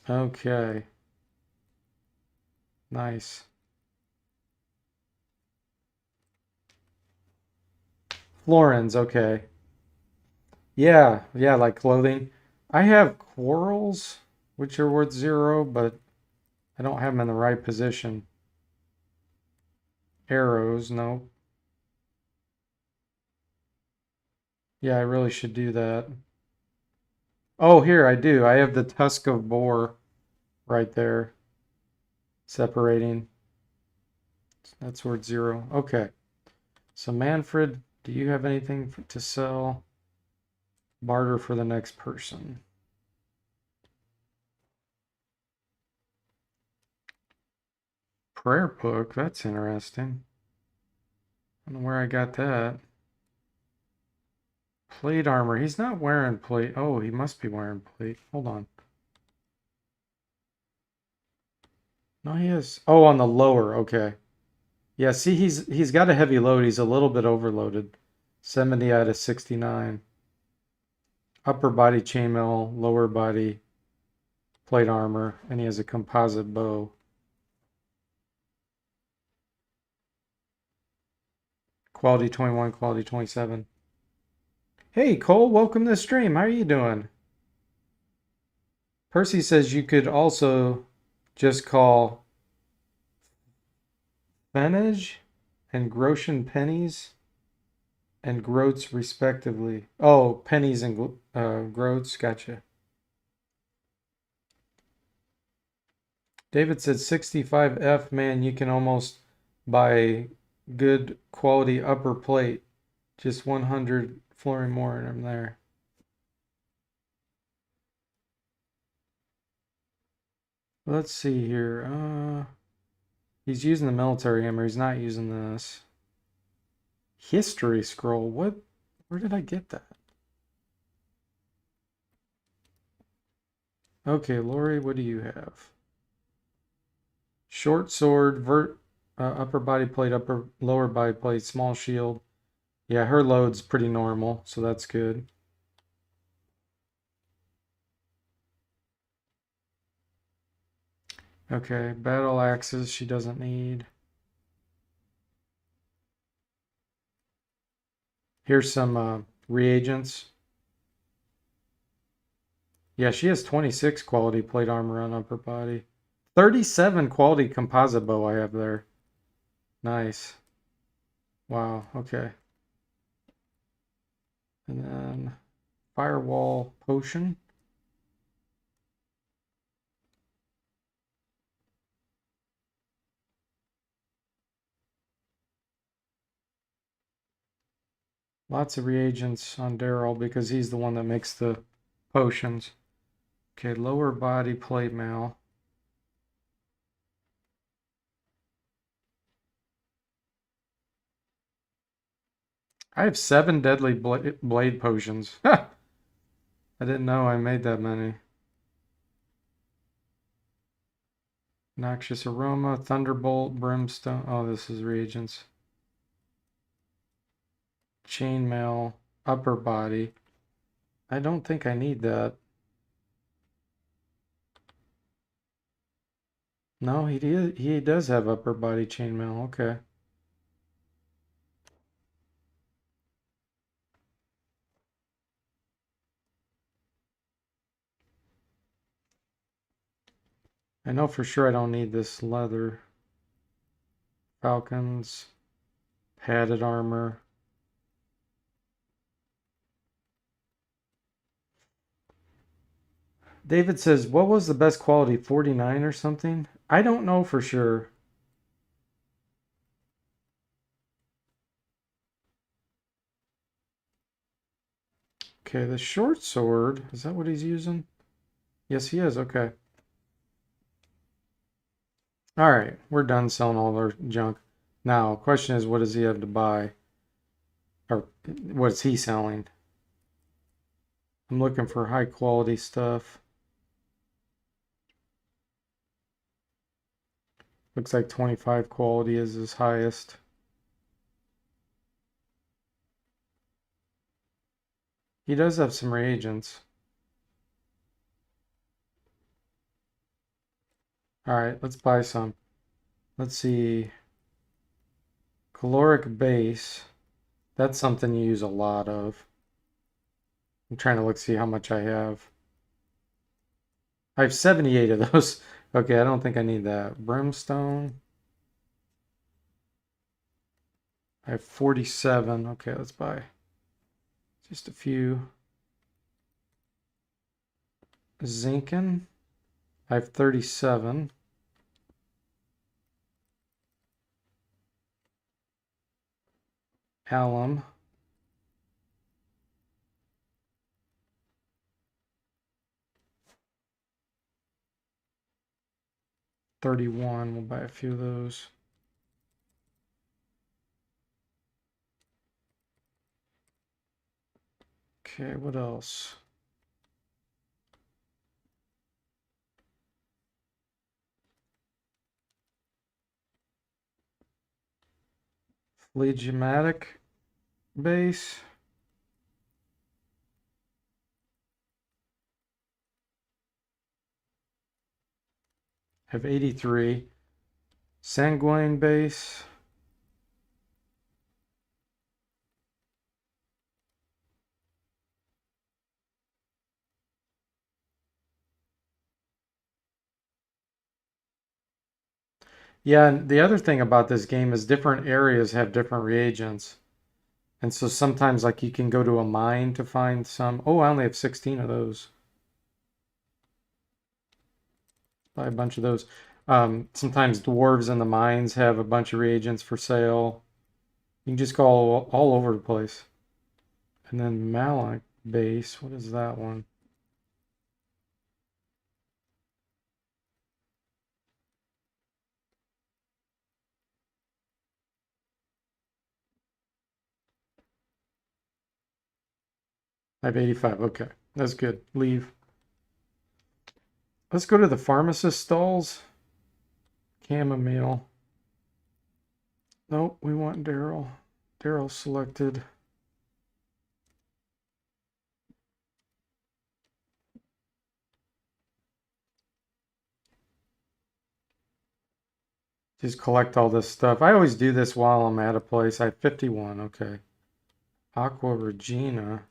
Speaker 1: Okay. Nice. Florins, okay. Yeah, like clothing. I have quarrels, which are worth 0, but I don't have them in the right position. Arrows, no. Yeah, I really should do that. Oh, here, I do. I have the tusk of boar right there. Separating. That's worth 0. Okay. So Manfred, do you have anything to sell? Barter for the next person. Prayer book, that's interesting. I don't know where I got that. Plate armor. He's not wearing plate. Oh, he must be wearing plate. Hold on. No, he is. Oh, on the lower. Okay. Yeah, see, he's got a heavy load. He's a little bit overloaded. 70 out of 69. Upper body chainmail, lower body plate armor, and he has a composite bow. Quality 21, quality 27. Hey, Cole, welcome to the stream. How are you doing? Percy says you could also just call Fenage and Grosjean pennies and groats respectively. Oh, pennies and groats. Gotcha. David said 65F, man, you can almost buy good quality upper plate. Just 100 flooring more and I'm there. Let's see here. He's using the military hammer. He's not using this. History scroll. What? Where did I get that? Okay, Lori, what do you have? Short sword, upper body plate, lower body plate, small shield. Yeah, her load's pretty normal, so that's good. Okay, battle axes she doesn't need. Here's some reagents. Yeah, she has 26 quality plate armor on upper body. 37 quality composite bow I have there. Nice. Wow, okay. And then firewall potion. Lots of reagents on Daryl because he's the one that makes the potions. Okay, lower body plate mail. I have 7 deadly blade potions. I didn't know I made that many. Noxious aroma, thunderbolt, brimstone. Oh, this is reagents. Chainmail, upper body. I don't think I need that. No, he does have upper body chainmail. Okay. I know for sure I don't need this leather. Falcons, padded armor. David says, what was the best quality? 49 or something? I don't know for sure. Okay, the short sword. Is that what he's using? Yes, he is. Okay. All right, we're done selling all our junk. Now, question is, what does he have to buy? Or what's he selling? I'm looking for high quality stuff. Looks like 25 quality is his highest. He does have some reagents. All right, let's buy some. Let's see. Caloric base. That's something you use a lot of. I'm trying to see how much I have. I have 78 of those. Okay, I don't think I need that. Brimstone. I have 47. Okay, let's buy just a few. Zinkin. I have 37. Alum. $31. We'll buy a few of those. Okay, what else? Phlegmatic base. Have 83. Sanguine base. Yeah, and the other thing about this game is different areas have different reagents. And so sometimes like you can go to a mine to find some. Oh, I only have 16 of those. Buy a bunch of those. Sometimes dwarves in the mines have a bunch of reagents for sale. You can just go all over the place. And then Malak base, what is that one? I have 85. Okay, that's good. Leave. Let's go to the pharmacist stalls. Chamomile. Nope, we want Daryl. Daryl selected. Just collect all this stuff. I always do this while I'm at a place. I have 51. Okay. Aqua Regina.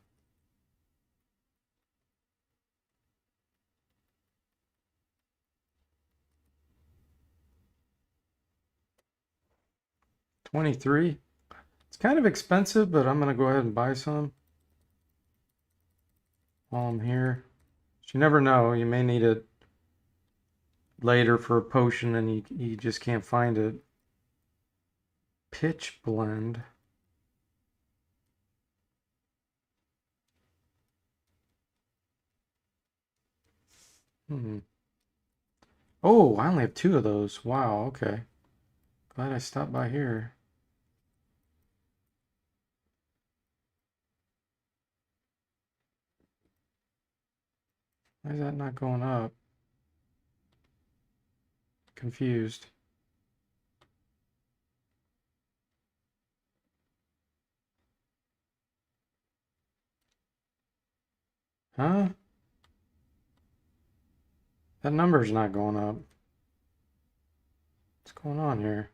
Speaker 1: $23. It's kind of expensive, but I'm gonna go ahead and buy some. while I'm here. You never know. You may need it later for a potion and you just can't find it. Pitch blend. Oh, I only have 2 of those. Wow, okay. Glad I stopped by here. Why is that not going up? Confused. Huh? That number's not going up. What's going on here?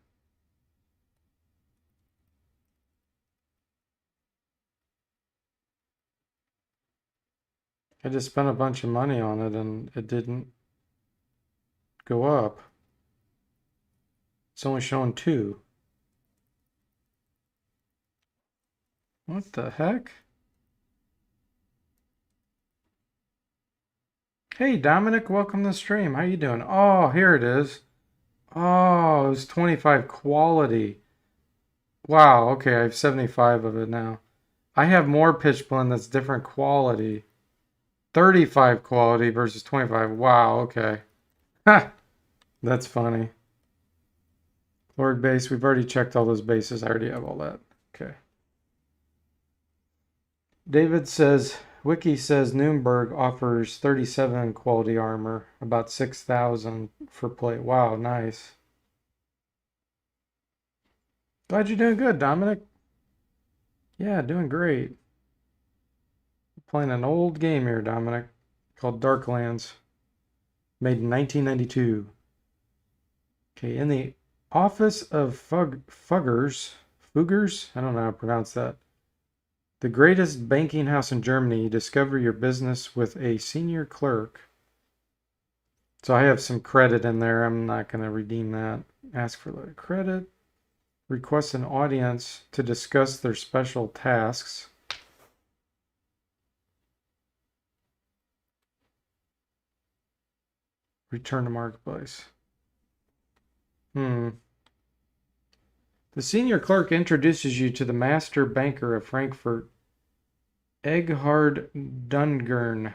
Speaker 1: I just spent a bunch of money on it and it didn't go up. It's only showing 2. What the heck? Hey Dominic, welcome to the stream. How you doing? Oh, here it is. Oh, it was 25 quality. Wow, okay, I have 75 of it now. I have more pitch blend that's different quality. 35 quality versus 25. Wow, okay. Ha! That's funny. Lord base, we've already checked all those bases. I already have all that. Okay. David says, Wiki says Nuremberg offers 37 quality armor, about 6,000 for plate. Wow, nice. Glad you're doing good, Dominic. Yeah, doing great. Playing an old game here, Dominic, called Darklands, made in 1992. Okay, in the office of Fuggers, I don't know how to pronounce that. The greatest banking house in Germany, you discover your business with a senior clerk. So I have some credit in there. I'm not going to redeem that. Ask for the credit. Request an audience to discuss their special tasks. Return to marketplace. The senior clerk introduces you to the master banker of Frankfurt, Eghard Dungern,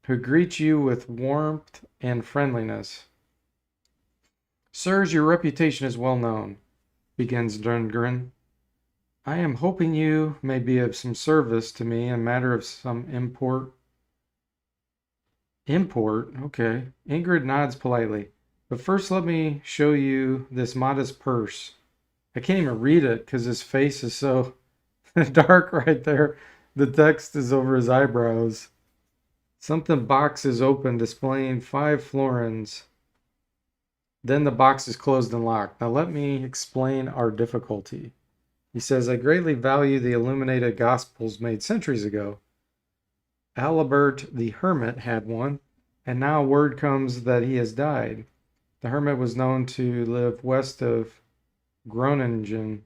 Speaker 1: who greets you with warmth and friendliness. Sirs, your reputation is well known, begins Dungern. I am hoping you may be of some service to me in a matter of some import. Import? Okay. Ingrid nods politely. But first let me show you this modest purse. I can't even read it because his face is so dark right there. The text is over his eyebrows. Something box is open, displaying 5 florins. Then the box is closed and locked. Now let me explain our difficulty. He says, I greatly value the illuminated gospels made centuries ago. Alibert the Hermit had one, and now word comes that he has died. The hermit was known to live west of Groningen.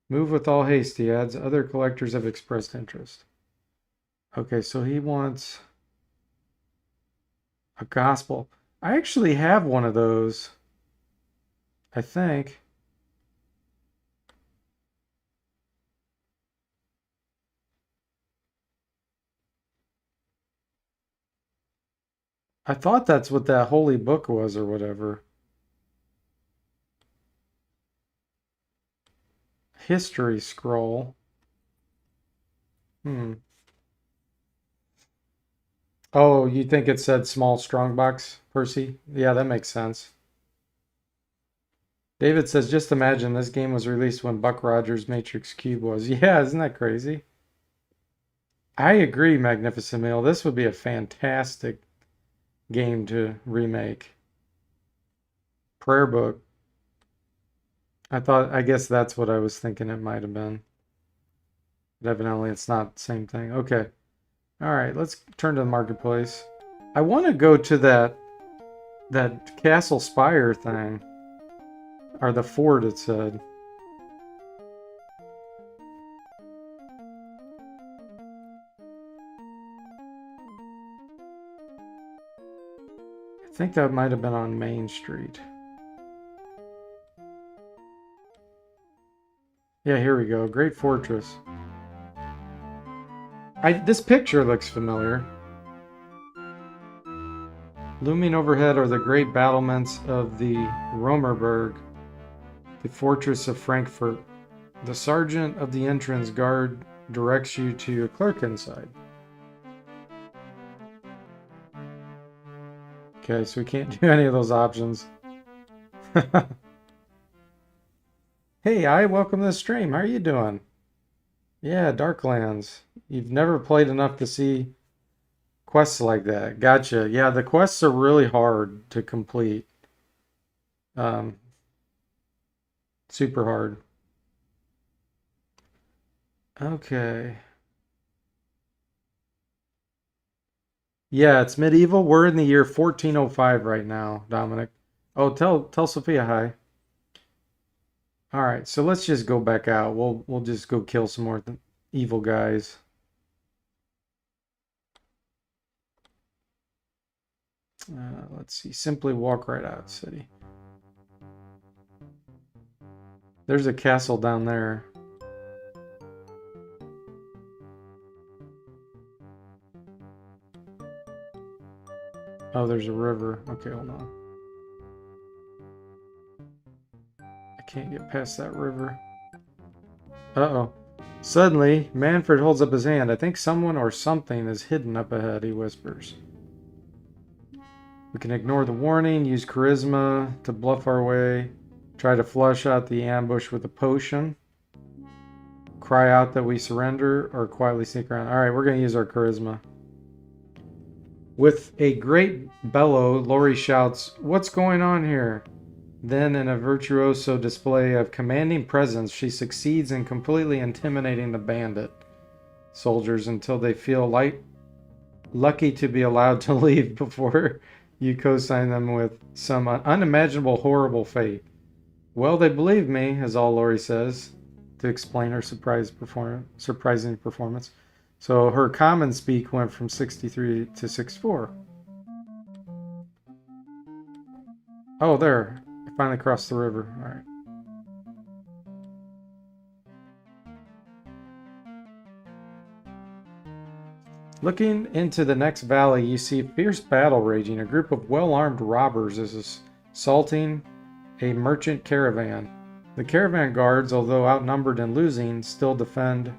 Speaker 1: Move with all haste, he adds. Other collectors have expressed interest. Okay, so he wants a gospel. I actually have one of those, I think. I thought that's what that holy book was or whatever. History scroll. Oh, you think it said small strongbox, Percy? Yeah, that makes sense. David says, just imagine this game was released when Buck Rogers' Matrix Cube was. Yeah, isn't that crazy? I agree, Magnificent Meal. This would be a fantastic game to remake. Prayer book. I guess that's what I was thinking it might have been. But evidently it's not the same thing. Okay. All right, let's turn to the marketplace. I want to go to that Castle Spire thing. Or the fort, it said. think that might have been on Main Street. Yeah, here we go. Great Fortress. This picture looks familiar. Looming overhead are the great battlements of the Romerberg, the fortress of Frankfurt. The sergeant of the entrance guard directs you to a clerk inside. Okay, so we can't do any of those options. Hey, welcome to the stream. How are you doing? Yeah, Darklands. You've never played enough to see quests like that. Gotcha. Yeah, the quests are really hard to complete. Super hard. Okay. Yeah, it's medieval. We're in the year 1405 right now, Dominic. Oh, tell Sophia hi. All right, so let's just go back out. We'll just go kill some more evil guys. Let's see. Simply walk right out of the city. There's a castle down there. Oh, there's a river. Okay, hold on. I can't get past that river. Uh-oh. Suddenly, Manfred holds up his hand. I think someone or something is hidden up ahead, he whispers. We can ignore the warning, use charisma to bluff our way, try to flush out the ambush with a potion, cry out that we surrender, or quietly sneak around. Alright, we're going to use our charisma. With a great bellow, Lori shouts, "What's going on here?" Then, in a virtuoso display of commanding presence, she succeeds in completely intimidating the bandit soldiers until they feel lucky to be allowed to leave before you co-sign them with some unimaginable horrible fate. Well, they believe me, is all Lori says to explain her surprising performance. So her common speak went from 63 to 64. Oh, there. I finally crossed the river. All right. Looking into the next valley, you see fierce battle raging. A group of well-armed robbers is assaulting a merchant caravan. The caravan guards, although outnumbered and losing, still defend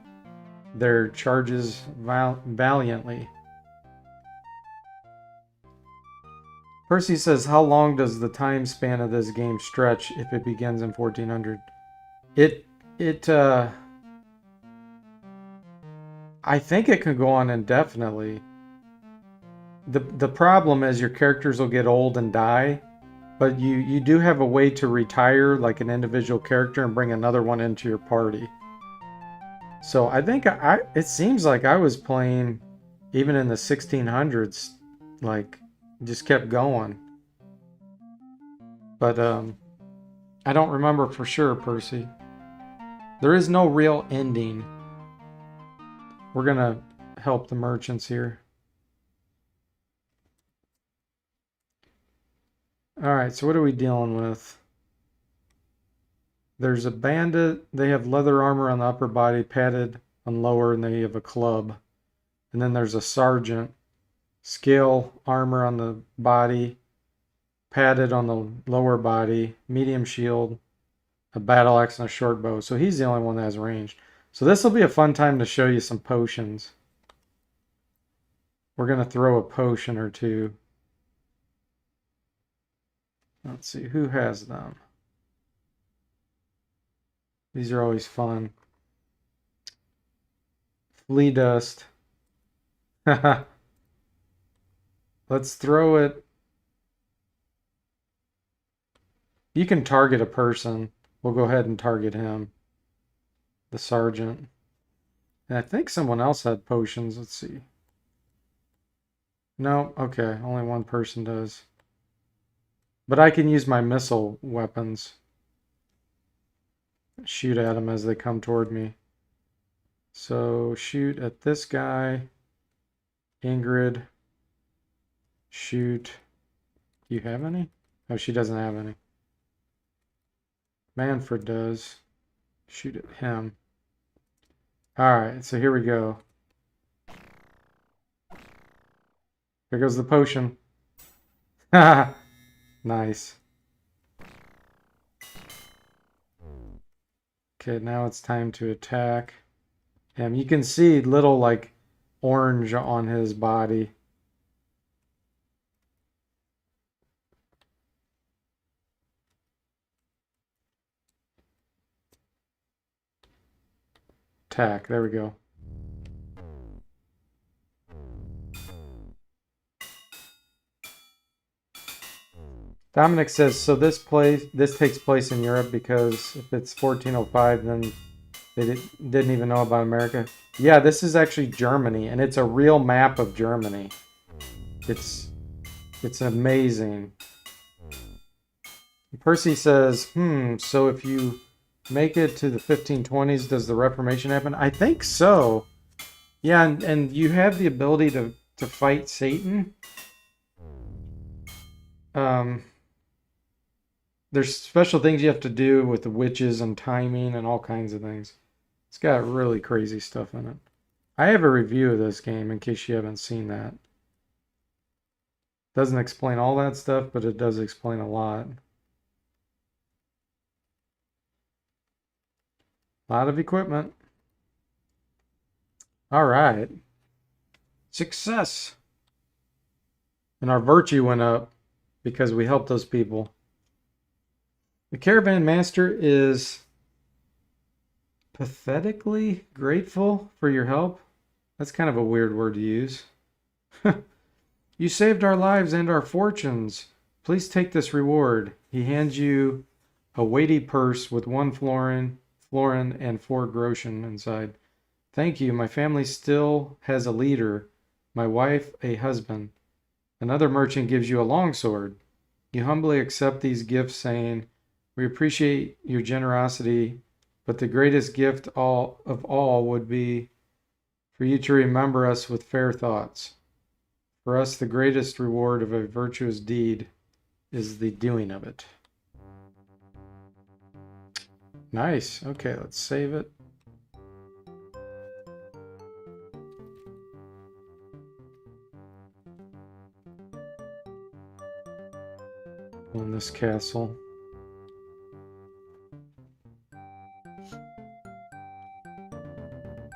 Speaker 1: their charges valiantly. Percy says, how long does the time span of this game stretch if it begins in 1400? I think it can go on indefinitely. The problem is your characters will get old and die, but you do have a way to retire like an individual character and bring another one into your party. So I think it seems like I was playing even in the 1600s, like just kept going. But I don't remember for sure, Percy. There is no real ending. We're gonna help the merchants here. Alright, so what are we dealing with? There's a bandit. They have leather armor on the upper body, padded on lower, and they have a club. And then there's a sergeant. Scale armor on the body, padded on the lower body, medium shield, a battle axe, and a short bow. So he's the only one that has ranged. So this will be a fun time to show you some potions. We're going to throw a potion or two. Let's see, who has them? These are always fun. Flea dust. Let's throw it. You can target a person. We'll go ahead and target him. The sergeant. And I think someone else had potions. Let's see. No, okay. Only one person does. But I can use my missile weapons. Shoot at them as they come toward me. So shoot at this guy. Ingrid. Shoot Do you have any? Oh, she doesn't have any. Manfred does. Shoot at him. Alright, so here we go. There goes the potion. Nice. Okay, now it's time to attack him. You can see little, like, orange on his body. Attack. There we go. Dominic says, so this takes place in Europe because if it's 1405, then they didn't even know about America. Yeah, this is actually Germany, and it's a real map of Germany. It's amazing. Percy says, so if you make it to the 1520s, does the Reformation happen? I think so. Yeah, and you have the ability to fight Satan. There's special things you have to do with the witches and timing and all kinds of things. It's got really crazy stuff in it. I have a review of this game in case you haven't seen that. Doesn't explain all that stuff, but it does explain a lot. A lot of equipment. All right. Success. And our virtue went up because we helped those people. The caravan master is pathetically grateful for your help. That's kind of a weird word to use. You saved our lives and our fortunes. Please take this reward. He hands you a weighty purse with 1 florin and 4 groschen inside. Thank you. My family still has a leader. My wife, a husband. Another merchant gives you a longsword. You humbly accept these gifts, saying, we appreciate your generosity, but the greatest gift of all would be for you to remember us with fair thoughts. For us, the greatest reward of a virtuous deed is the doing of it. Nice. Okay, let's save it. On this castle.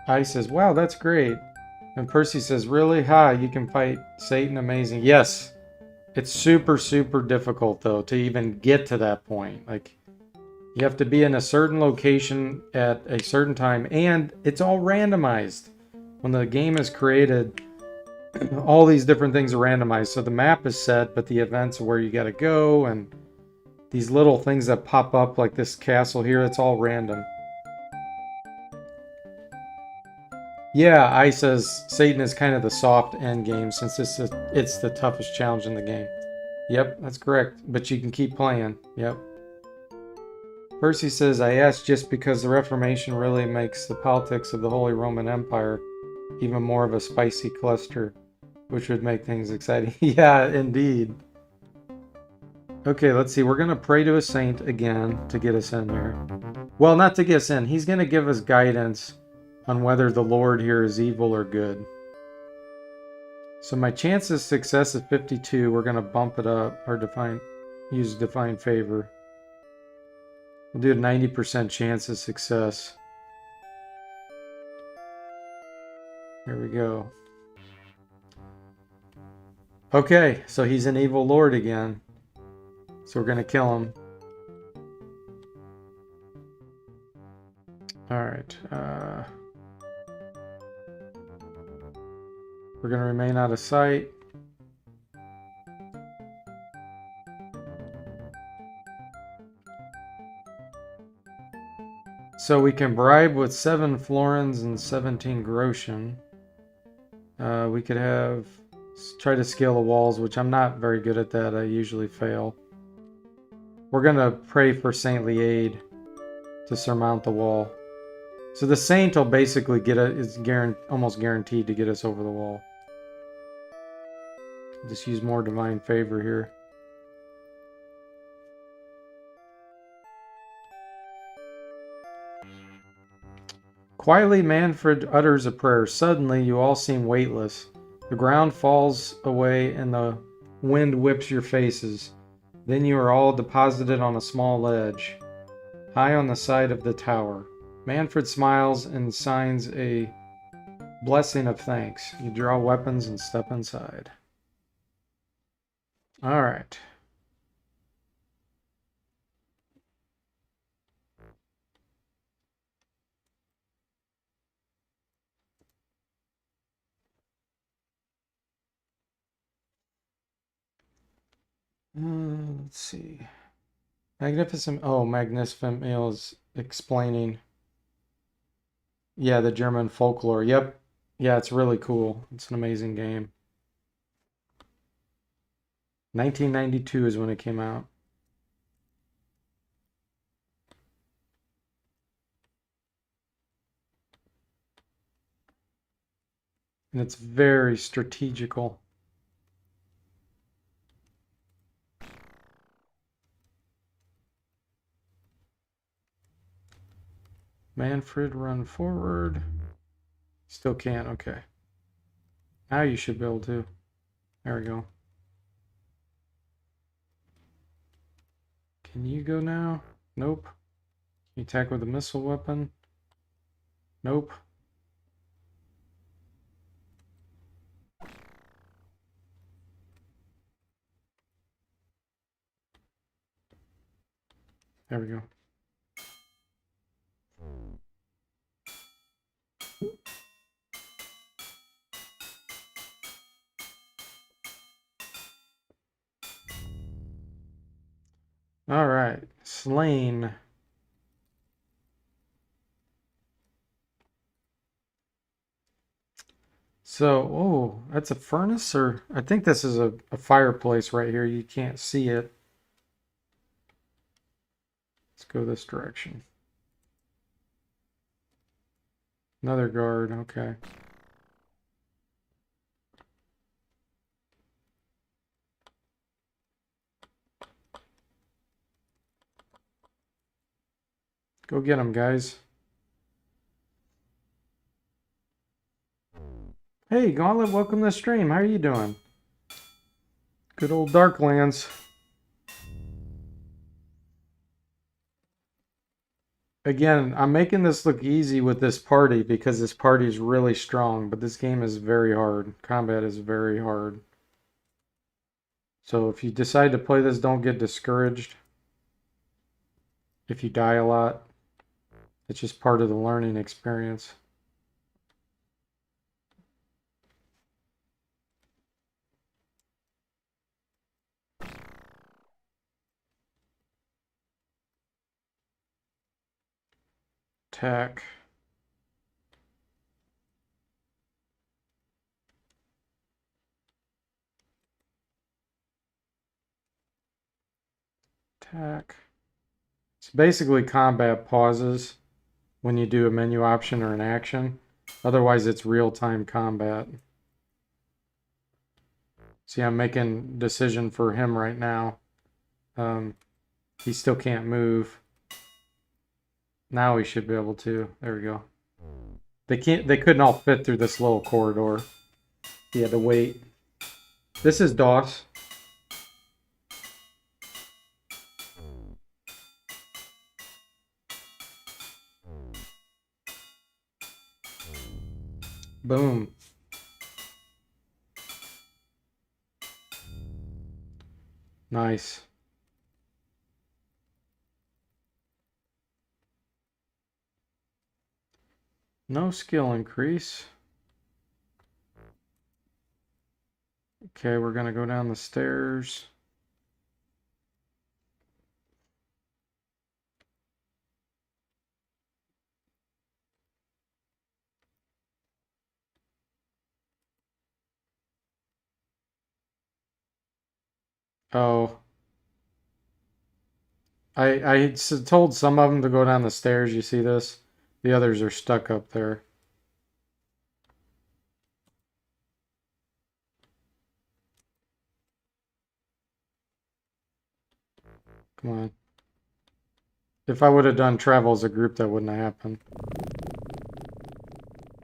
Speaker 1: I says, wow, that's great. And Percy says, really? Ha, you can fight Satan? Amazing. Yes. It's super, super difficult, though, to even get to that point. Like, you have to be in a certain location at a certain time, and it's all randomized. When the game is created, all these different things are randomized. So the map is set, but the events are where you got to go, and these little things that pop up, like this castle here, it's all random. Yeah, I says Satan is kind of the soft end game since it's the toughest challenge in the game. Yep, that's correct. But you can keep playing. Yep. Percy says, I asked just because the Reformation really makes the politics of the Holy Roman Empire even more of a spicy cluster, which would make things exciting. Yeah, indeed. Okay, let's see. We're going to pray to a saint again to get us in there. Well, not to get us in. He's going to give us guidance on whether the Lord here is evil or good. So my chance of success is 52. We're going to bump it up, or use divine favor. We'll do a 90% chance of success. Here we go. Okay, so he's an evil lord again. So we're going to kill him. Alright, we're going to remain out of sight. So we can bribe with 7 florins and 17 groschen. We could try to scale the walls, which I'm not very good at that. I usually fail. We're going to pray for saintly aid to surmount the wall. So the saint will basically is almost guaranteed to get us over the wall. Just use more divine favor here. Quietly, Manfred utters a prayer. Suddenly, you all seem weightless. The ground falls away and the wind whips your faces. Then you are all deposited on a small ledge, high on the side of the tower. Manfred smiles and signs a blessing of thanks. You draw weapons and step inside. All right. Let's see. Magnificent Meal is explaining. Yeah, the German folklore. Yep. Yeah, it's really cool. It's an amazing game. 1992 is when it came out. And it's very strategical. Manfred, run forward. Still can't, okay. Now you should be able to. There we go. Can you go now? Nope. Can you attack with a missile weapon? Nope. There we go. All right, slain. So, oh, that's a furnace, or I think this is a fireplace right here. You can't see it. Let's go this direction. Another guard, okay. Go get him, guys. Hey, Gauntlet, welcome to the stream. How are you doing? Good old Darklands. Again, I'm making this look easy with this party because this party is really strong, but this game is very hard. Combat is very hard. So if you decide to play this, don't get discouraged. If you die a lot, it's just part of the learning experience. Attack. Attack. It's basically combat pauses when you do a menu option or an action. Otherwise, it's real-time combat. See, I'm making decision for him right now. He still can't move. Now he should be able to. There we go. They couldn't all fit through this little corridor. He had to wait. This is DOS. Boom. Nice. No skill increase. Okay, we're gonna go down the stairs. Oh. I told some of them to go down the stairs. You see this? The others are stuck up there. Come on. If I would have done travel as a group, that wouldn't have happened.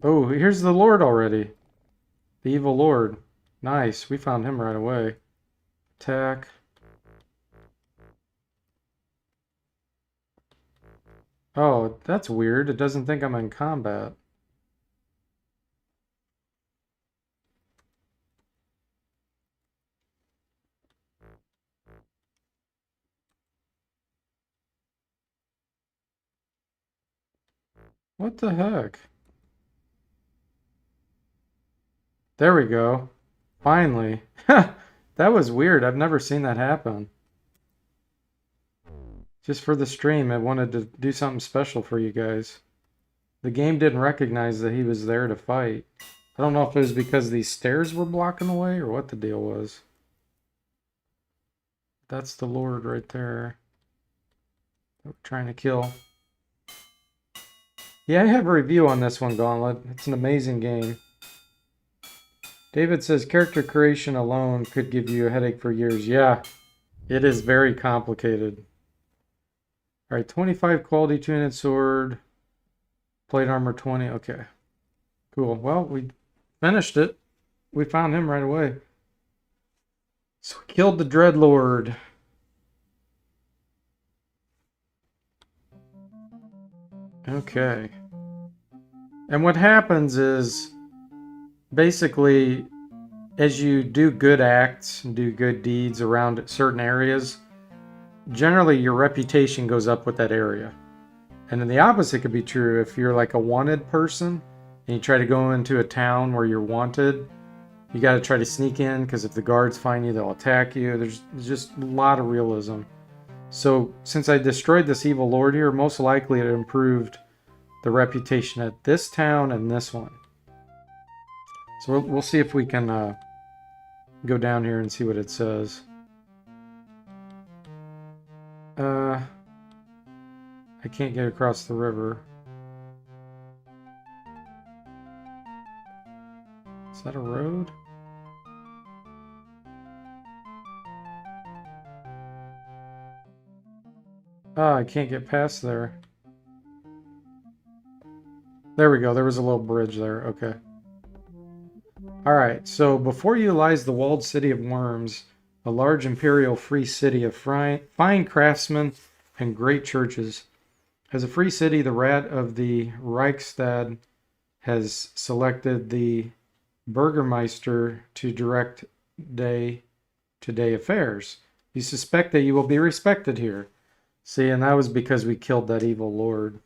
Speaker 1: Oh, here's the Lord already. The evil Lord. Nice. We found him right away. Attack. Oh, that's weird. It doesn't think I'm in combat. What the heck? There we go. Finally. That was weird. I've never seen that happen. Just for the stream, I wanted to do something special for you guys. The game didn't recognize that he was there to fight. I don't know if it was because these stairs were blocking the way or what the deal was. That's the Lord right there. That we're trying to kill. Yeah, I have a review on this one, Gauntlet. It's an amazing game. David says character creation alone could give you a headache for years. Yeah, it is very complicated. All right, 25 quality two-handed sword. Plate armor 20. Okay. Cool. Well, we finished it. We found him right away. So we killed the Dreadlord. Okay. And what happens is basically as you do good acts and do good deeds around certain areas, generally your reputation goes up with that area. And then the opposite could be true if you're like a wanted person and you try to go into a town where you're wanted. You got to try to sneak in because if the guards find you, they'll attack you. There's just a lot of realism. So since I destroyed this evil lord here, most likely it improved the reputation at this town and this one. So we'll see if we can go down here and see what it says. I can't get across the river. Is that a road? Ah, I can't get past there. There we go. There was a little bridge there. Okay. Alright, so before you lies the walled city of Worms, a large imperial free city of fine craftsmen and great churches. As a free city, the rat of the Reichstag has selected the Burgermeister to direct day-to-day affairs. You suspect that you will be respected here. See, and that was because we killed that evil lord.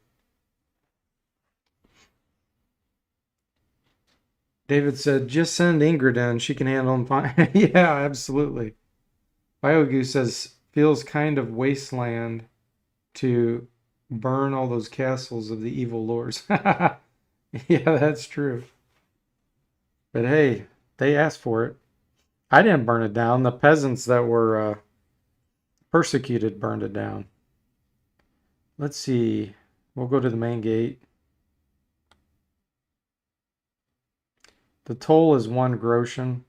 Speaker 1: David said, just send Ingrid in. She can handle him fine. Yeah, absolutely. BioGoo says, feels kind of wasteland to burn all those castles of the evil lords. Yeah, that's true. But hey, they asked for it. I didn't burn it down. The peasants that were persecuted burned it down. Let's see. We'll go to the main gate. The toll is 1 groschen.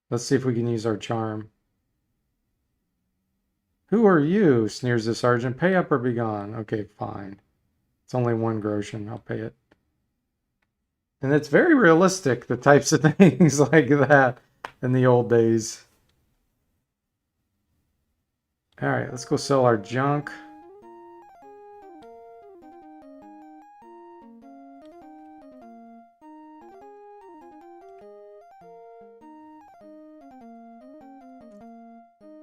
Speaker 1: Let's see if we can use our charm. Who are you? Sneers the sergeant. Pay up or be gone. Okay, fine. It's only 1 groschen. I'll pay it. And it's very realistic, the types of things like that in the old days. Alright, let's go sell our junk.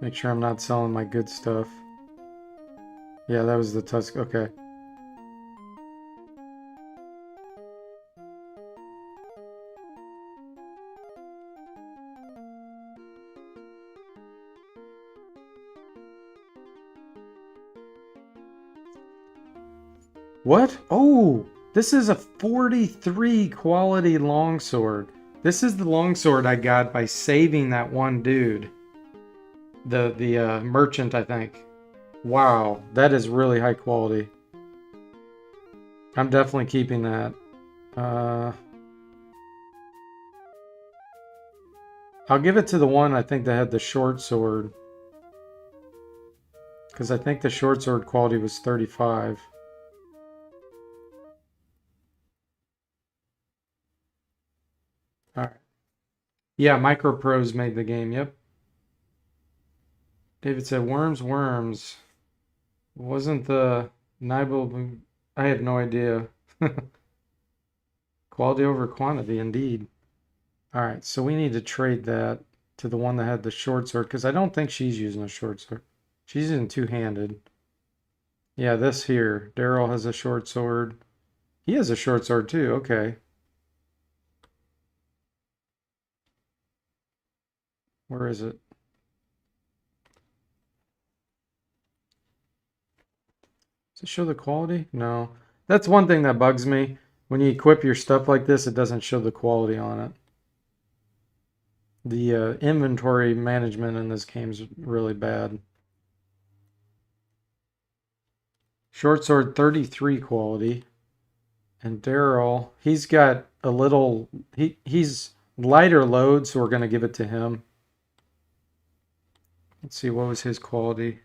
Speaker 1: Make sure I'm not selling my good stuff. Yeah, that was the tusk. Okay. What? Oh, this is a 43 quality longsword. This is the longsword I got by saving that one dude. The merchant, I think. Wow, that is really high quality. I'm definitely keeping that. I'll give it to the one I think that had the short sword. Because I think the short sword quality was 35. All right. Yeah, Microprose made the game. Yep. David said, worms. Wasn't the Nibel... I have no idea. Quality over quantity, indeed. All right, so we need to trade that to the one that had the short sword, because I don't think she's using a short sword. She's using two-handed. Yeah, this here. Daryl has a short sword. He has a short sword too. Okay. Where is it? Does it show the quality? No. That's one thing that bugs me. When you equip your stuff like this, it doesn't show the quality on it. The inventory management in this game is really bad. Short sword 33 quality. And Daryl, he's got a little... He's lighter load, so we're going to give it to him. Let's see, what was his quality?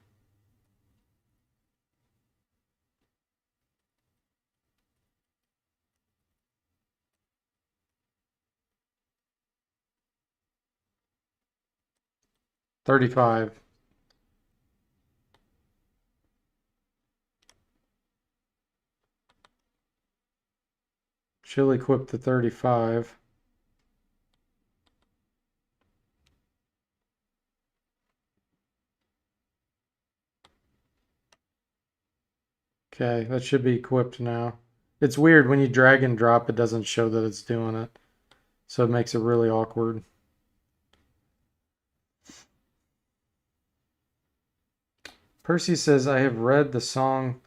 Speaker 1: $35. She'll equip the 35. Okay, that should be equipped now. It's weird when you drag and drop, it doesn't show that it's doing it. So it makes it really awkward. Percy says, I have read the Song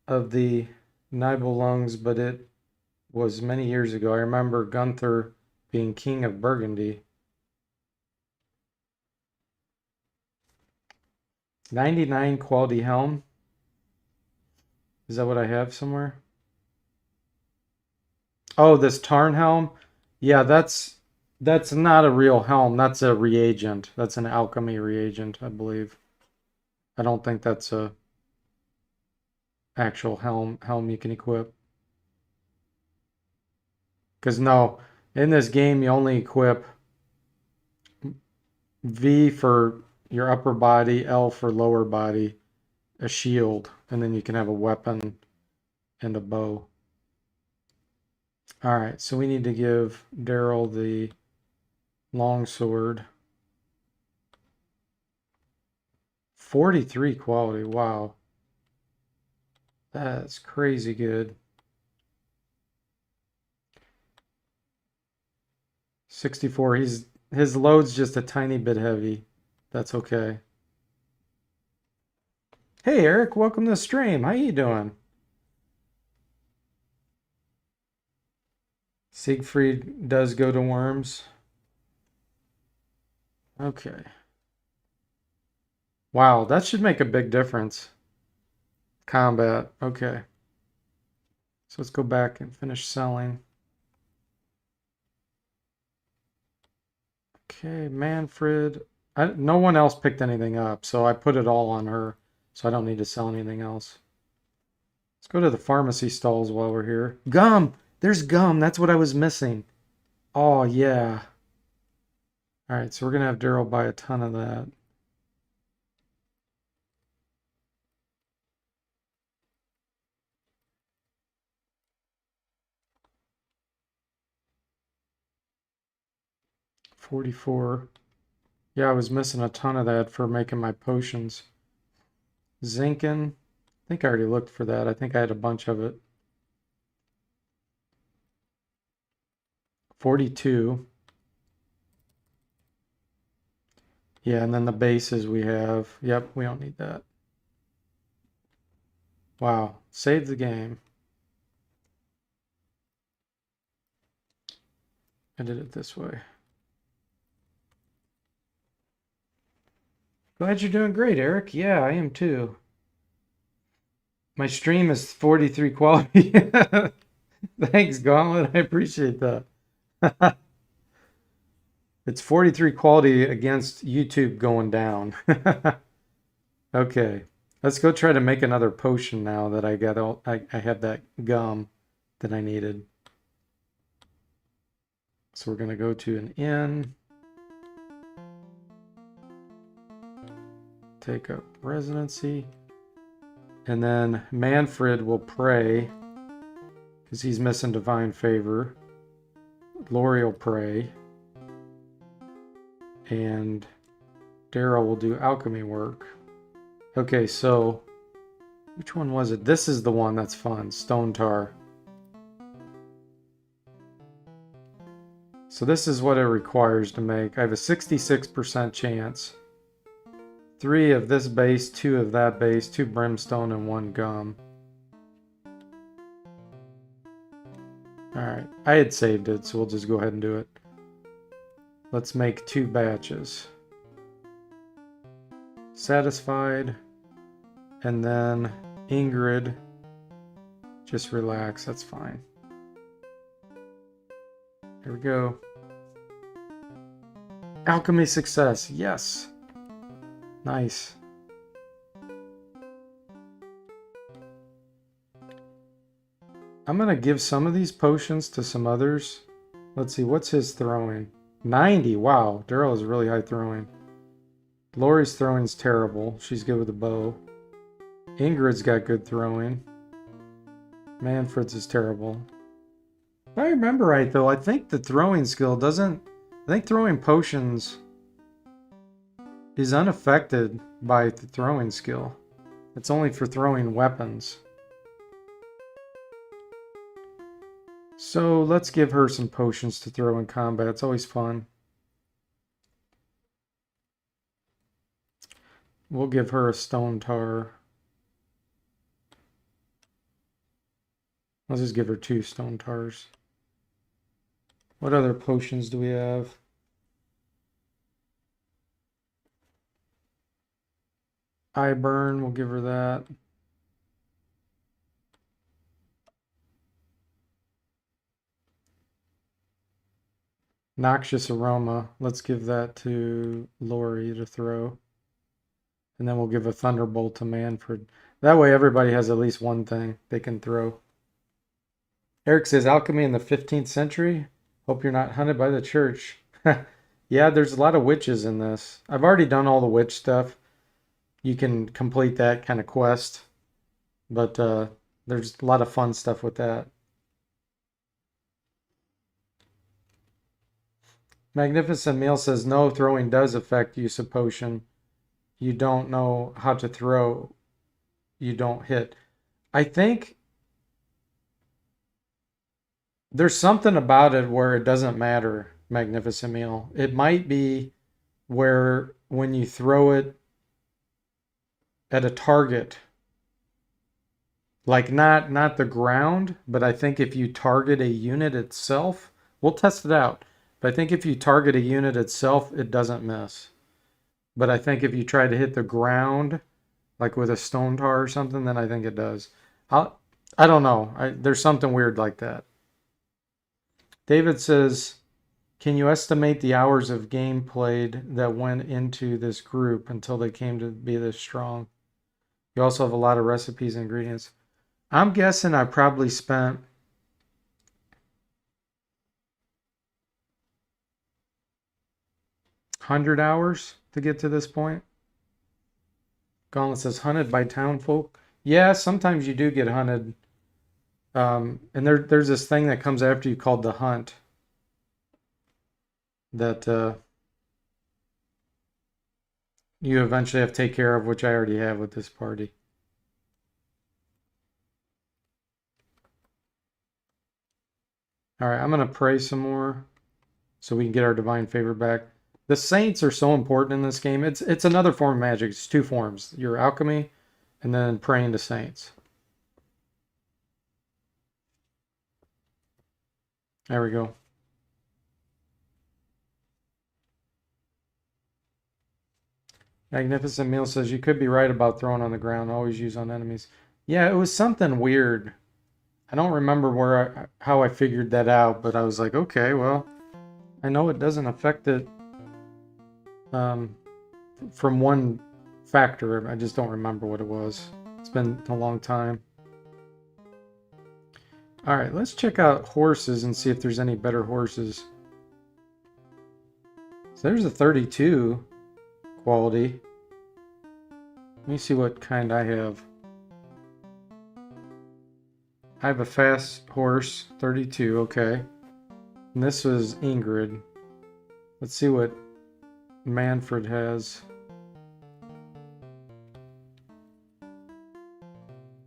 Speaker 1: of the Nibelungs, but it was many years ago. I remember Gunther being king of Burgundy. 99 quality helm. Is that what I have somewhere? Oh, this Tarn helm? Yeah, that's not a real helm. That's a reagent. That's an alchemy reagent, I believe. I don't think that's a actual helm you can equip. Because no, in this game you only equip V for your upper body, L for lower body, a shield, and then you can have a weapon and a bow. All right, so we need to give Daryl the longsword. 43 quality, wow. That's crazy good. 64, his load's just a tiny bit heavy. That's okay. Hey Eric, welcome to the stream. How you doing? Siegfried does go to worms. Okay. Wow, that should make a big difference. Combat, okay. So let's go back and finish selling. Okay, Manfred. No one else picked anything up, so I put it all on her, so I don't need to sell anything else. Let's go to the pharmacy stalls while we're here. Gum! There's gum. That's what I was missing. Oh, yeah. All right, so we're going to have Daryl buy a ton of that. $44. Yeah, I was missing a ton of that for making my potions. Zinkin. I think I already looked for that. I think I had a bunch of it. 42. Yeah, and then the bases we have. Yep, we don't need that. Wow, save the game. I did it this way. Glad you're doing great, Eric. Yeah, I am too. My stream is 43 quality. Thanks, Gauntlet. I appreciate that. It's 43 quality against YouTube going down. Okay, let's go try to make another potion now that I got I have that gum that I needed. So we're going to go to an inn. Take up residency. And then Manfred will pray because he's missing divine favor. Lori will pray. And Daryl will do alchemy work. Okay, so which one was it? This is the one that's fun. Stone tar. So this is what it requires to make. I have a 66% chance. 3 of this base, 2 of that base, 2 brimstone, and 1 gum. Alright, I had saved it, so we'll just go ahead and do it. Let's make 2 batches. Satisfied. And then Ingrid. Just relax, that's fine. Here we go. Alchemy success, yes. Nice. I'm going to give some of these potions to some others. Let's see, what's his throwing? 90, wow. Daryl is really high throwing. Lori's throwing's terrible. She's good with a bow. Ingrid's got good throwing. Manfred's is terrible. If I remember right, though, I think the throwing skill doesn't... I think throwing potions is unaffected by the throwing skill. It's only for throwing weapons. So let's give her some potions to throw in combat. It's always fun. We'll give her a stone tar. Let's just give her 2 stone tars. What other potions do we have? Eye burn, we'll give her that. Noxious aroma, let's give that to Lori to throw. And then we'll give a thunderbolt to Manfred. That way everybody has at least one thing they can throw. Eric says, alchemy in the 15th century? Hope you're not hunted by the church. Yeah, there's a lot of witches in this. I've already done all the witch stuff. You can complete that kind of quest. But there's a lot of fun stuff with that. Magnificent Meal says, no, throwing does affect use of potion. You don't know how to throw. You don't hit. I think there's something about it where it doesn't matter, Magnificent Meal. It might be where when you throw it at a target, like not the ground, but I think if you target a unit itself, we'll test it out. But I think if you target a unit itself, it doesn't miss. But I think if you try to hit the ground, like with a stone tar or something, then I think it does. I don't know. There's something weird like that. David says, can you estimate the hours of game played that went into this group until they came to be this strong? You also have a lot of recipes and ingredients. I'm guessing I probably spent 100 hours to get to this point. Gauntlet says, hunted by townfolk. Yeah, sometimes you do get hunted. And there's this thing that comes after you called the hunt. That you eventually have to take care of, which I already have with this party. Alright, I'm going to pray some more so we can get our divine favor back. The saints are so important in this game. It's another form of magic. It's 2 forms. Your alchemy and then praying to saints. There we go. Magnificent Meal says, you could be right about throwing on the ground. Always use on enemies. Yeah, it was something weird. I don't remember how I figured that out, but I was like, okay, well, I know it doesn't affect it from one factor. I just don't remember what it was. It's been a long time. All right, let's check out horses and see if there's any better horses. So there's a 32 quality. Let me see what kind I have. I have a fast horse, 32, okay. And this was Ingrid. Let's see what Manfred has.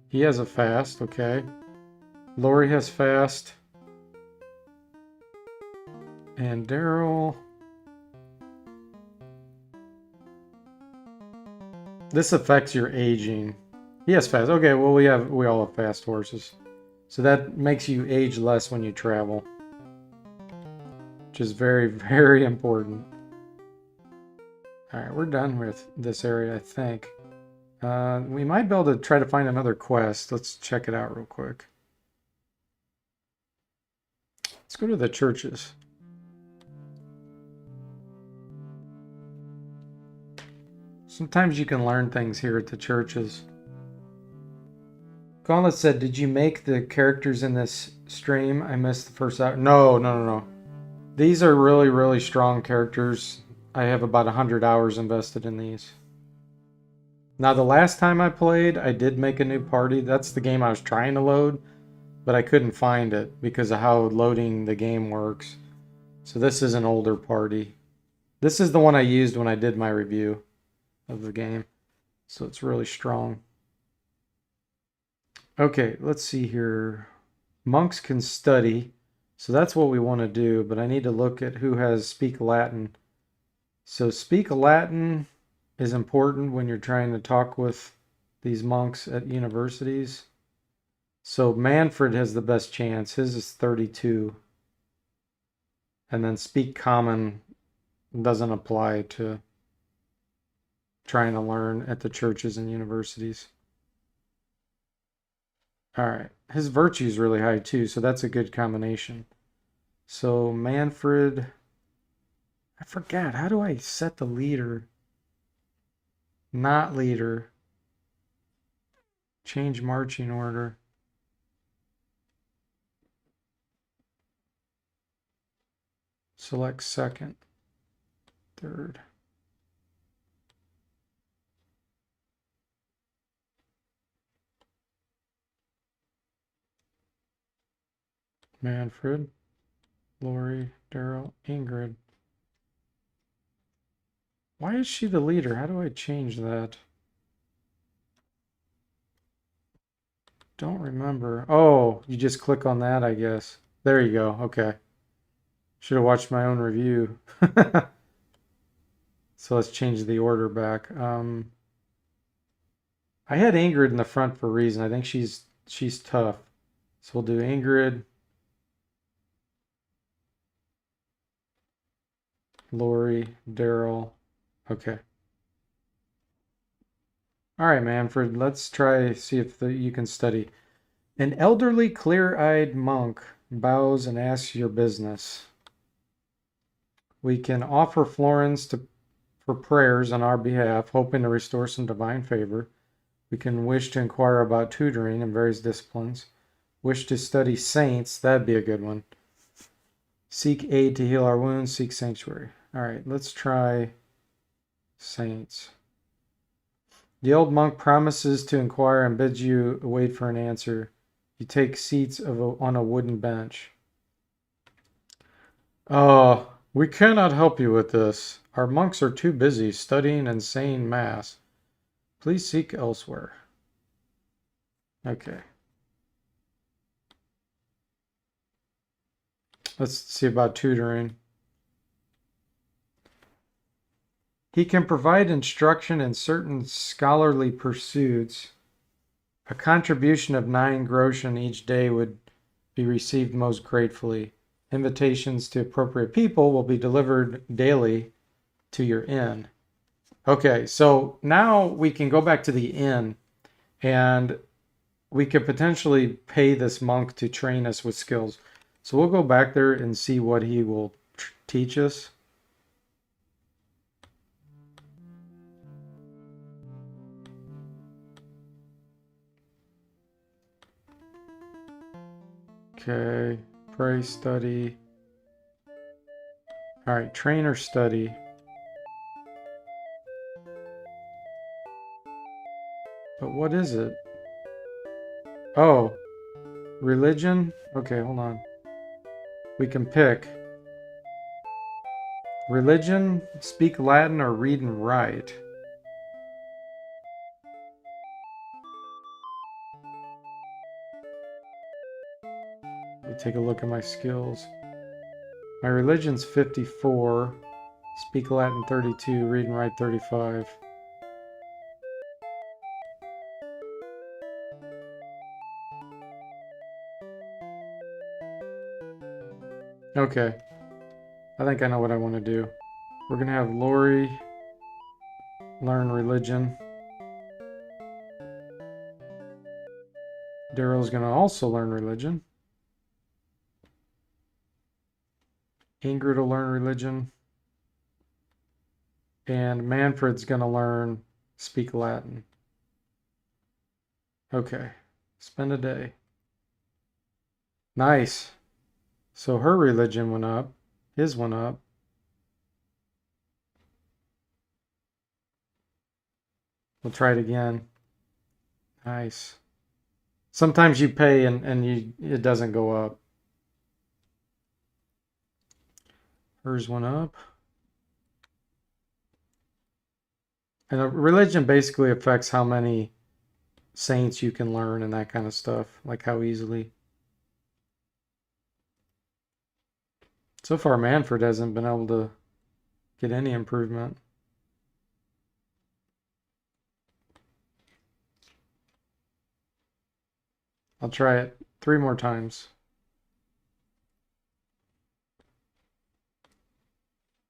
Speaker 1: He has a fast, okay. Lori has fast. And Daryl. This affects your aging. He has fast. Okay, well we all have fast horses. So that makes you age less when you travel. Which is very, very important. Alright, we're done with this area, I think. We might be able to try to find another quest. Let's check it out real quick. Let's go to the churches. Sometimes you can learn things here at the churches. Gauntlet said, did you make the characters in this stream? I missed the first hour. No. These are really, really strong characters. I have about 100 hours invested in these. Now, the last time I played, I did make a new party. That's the game I was trying to load, but I couldn't find it because of how loading the game works. So this is an older party. This is the one I used when I did my review of the game. So it's really strong. Okay, let's see here. Monks can study. So that's what we want to do, but I need to look at who has Speak Latin. So Speak Latin is important when you're trying to talk with these monks at universities. So Manfred has the best chance. His is 32. And then Speak Common doesn't apply to trying to learn at the churches and universities. All right. His virtue is really high too, so that's a good combination. So Manfred, I forgot, how do I set the leader? Not leader. Change marching order. Select second, third. Manfred, Lori, Daryl, Ingrid. Why is she the leader? How do I change that? Don't remember. Oh, you just click on that, I guess. There you go. Okay. Should have watched my own review. So let's change the order back. I had Ingrid in the front for a reason. I think she's tough. So we'll do Ingrid, Lori, Daryl. Okay. All right, Manfred, let's try see if you can study. An elderly, clear-eyed monk bows and asks your business. We can offer florins for prayers on our behalf, hoping to restore some divine favor. We can wish to inquire about tutoring in various disciplines. Wish to study saints, that'd be a good one. Seek aid to heal our wounds, seek sanctuary. All right, let's try saints. The old monk promises to inquire and bids you wait for an answer. You take seats on a wooden bench. Oh, we cannot help you with this. Our monks are too busy studying and saying mass. Please seek elsewhere. Okay. Let's see about tutoring. He can provide instruction in certain scholarly pursuits. A contribution of 9 groschen each day would be received most gratefully. Invitations to appropriate people will be delivered daily to your inn. Okay, so now we can go back to the inn and we could potentially pay this monk to train us with skills. So we'll go back there and see what he will teach us. Okay, pray, study. All right, train or study. what is it? Oh, religion? Okay, hold on. We can pick religion, speak Latin, or read and write. Let me take a look at my skills. My religion's 54, speak Latin 32, read and write 35. Okay, I think I know what I want to do. We're going to have Lori learn religion. Daryl's going to also learn religion. Ingrid will learn religion. And Manfred's going to learn speak Latin. Okay, spend a day. Nice. So her religion went up. His went up. We'll try it again. Nice. Sometimes you pay and it doesn't go up. Hers went up. And a religion basically affects how many saints you can learn and that kind of stuff. Like how easily. So far, Manfred hasn't been able to get any improvement. I'll try it 3 more times.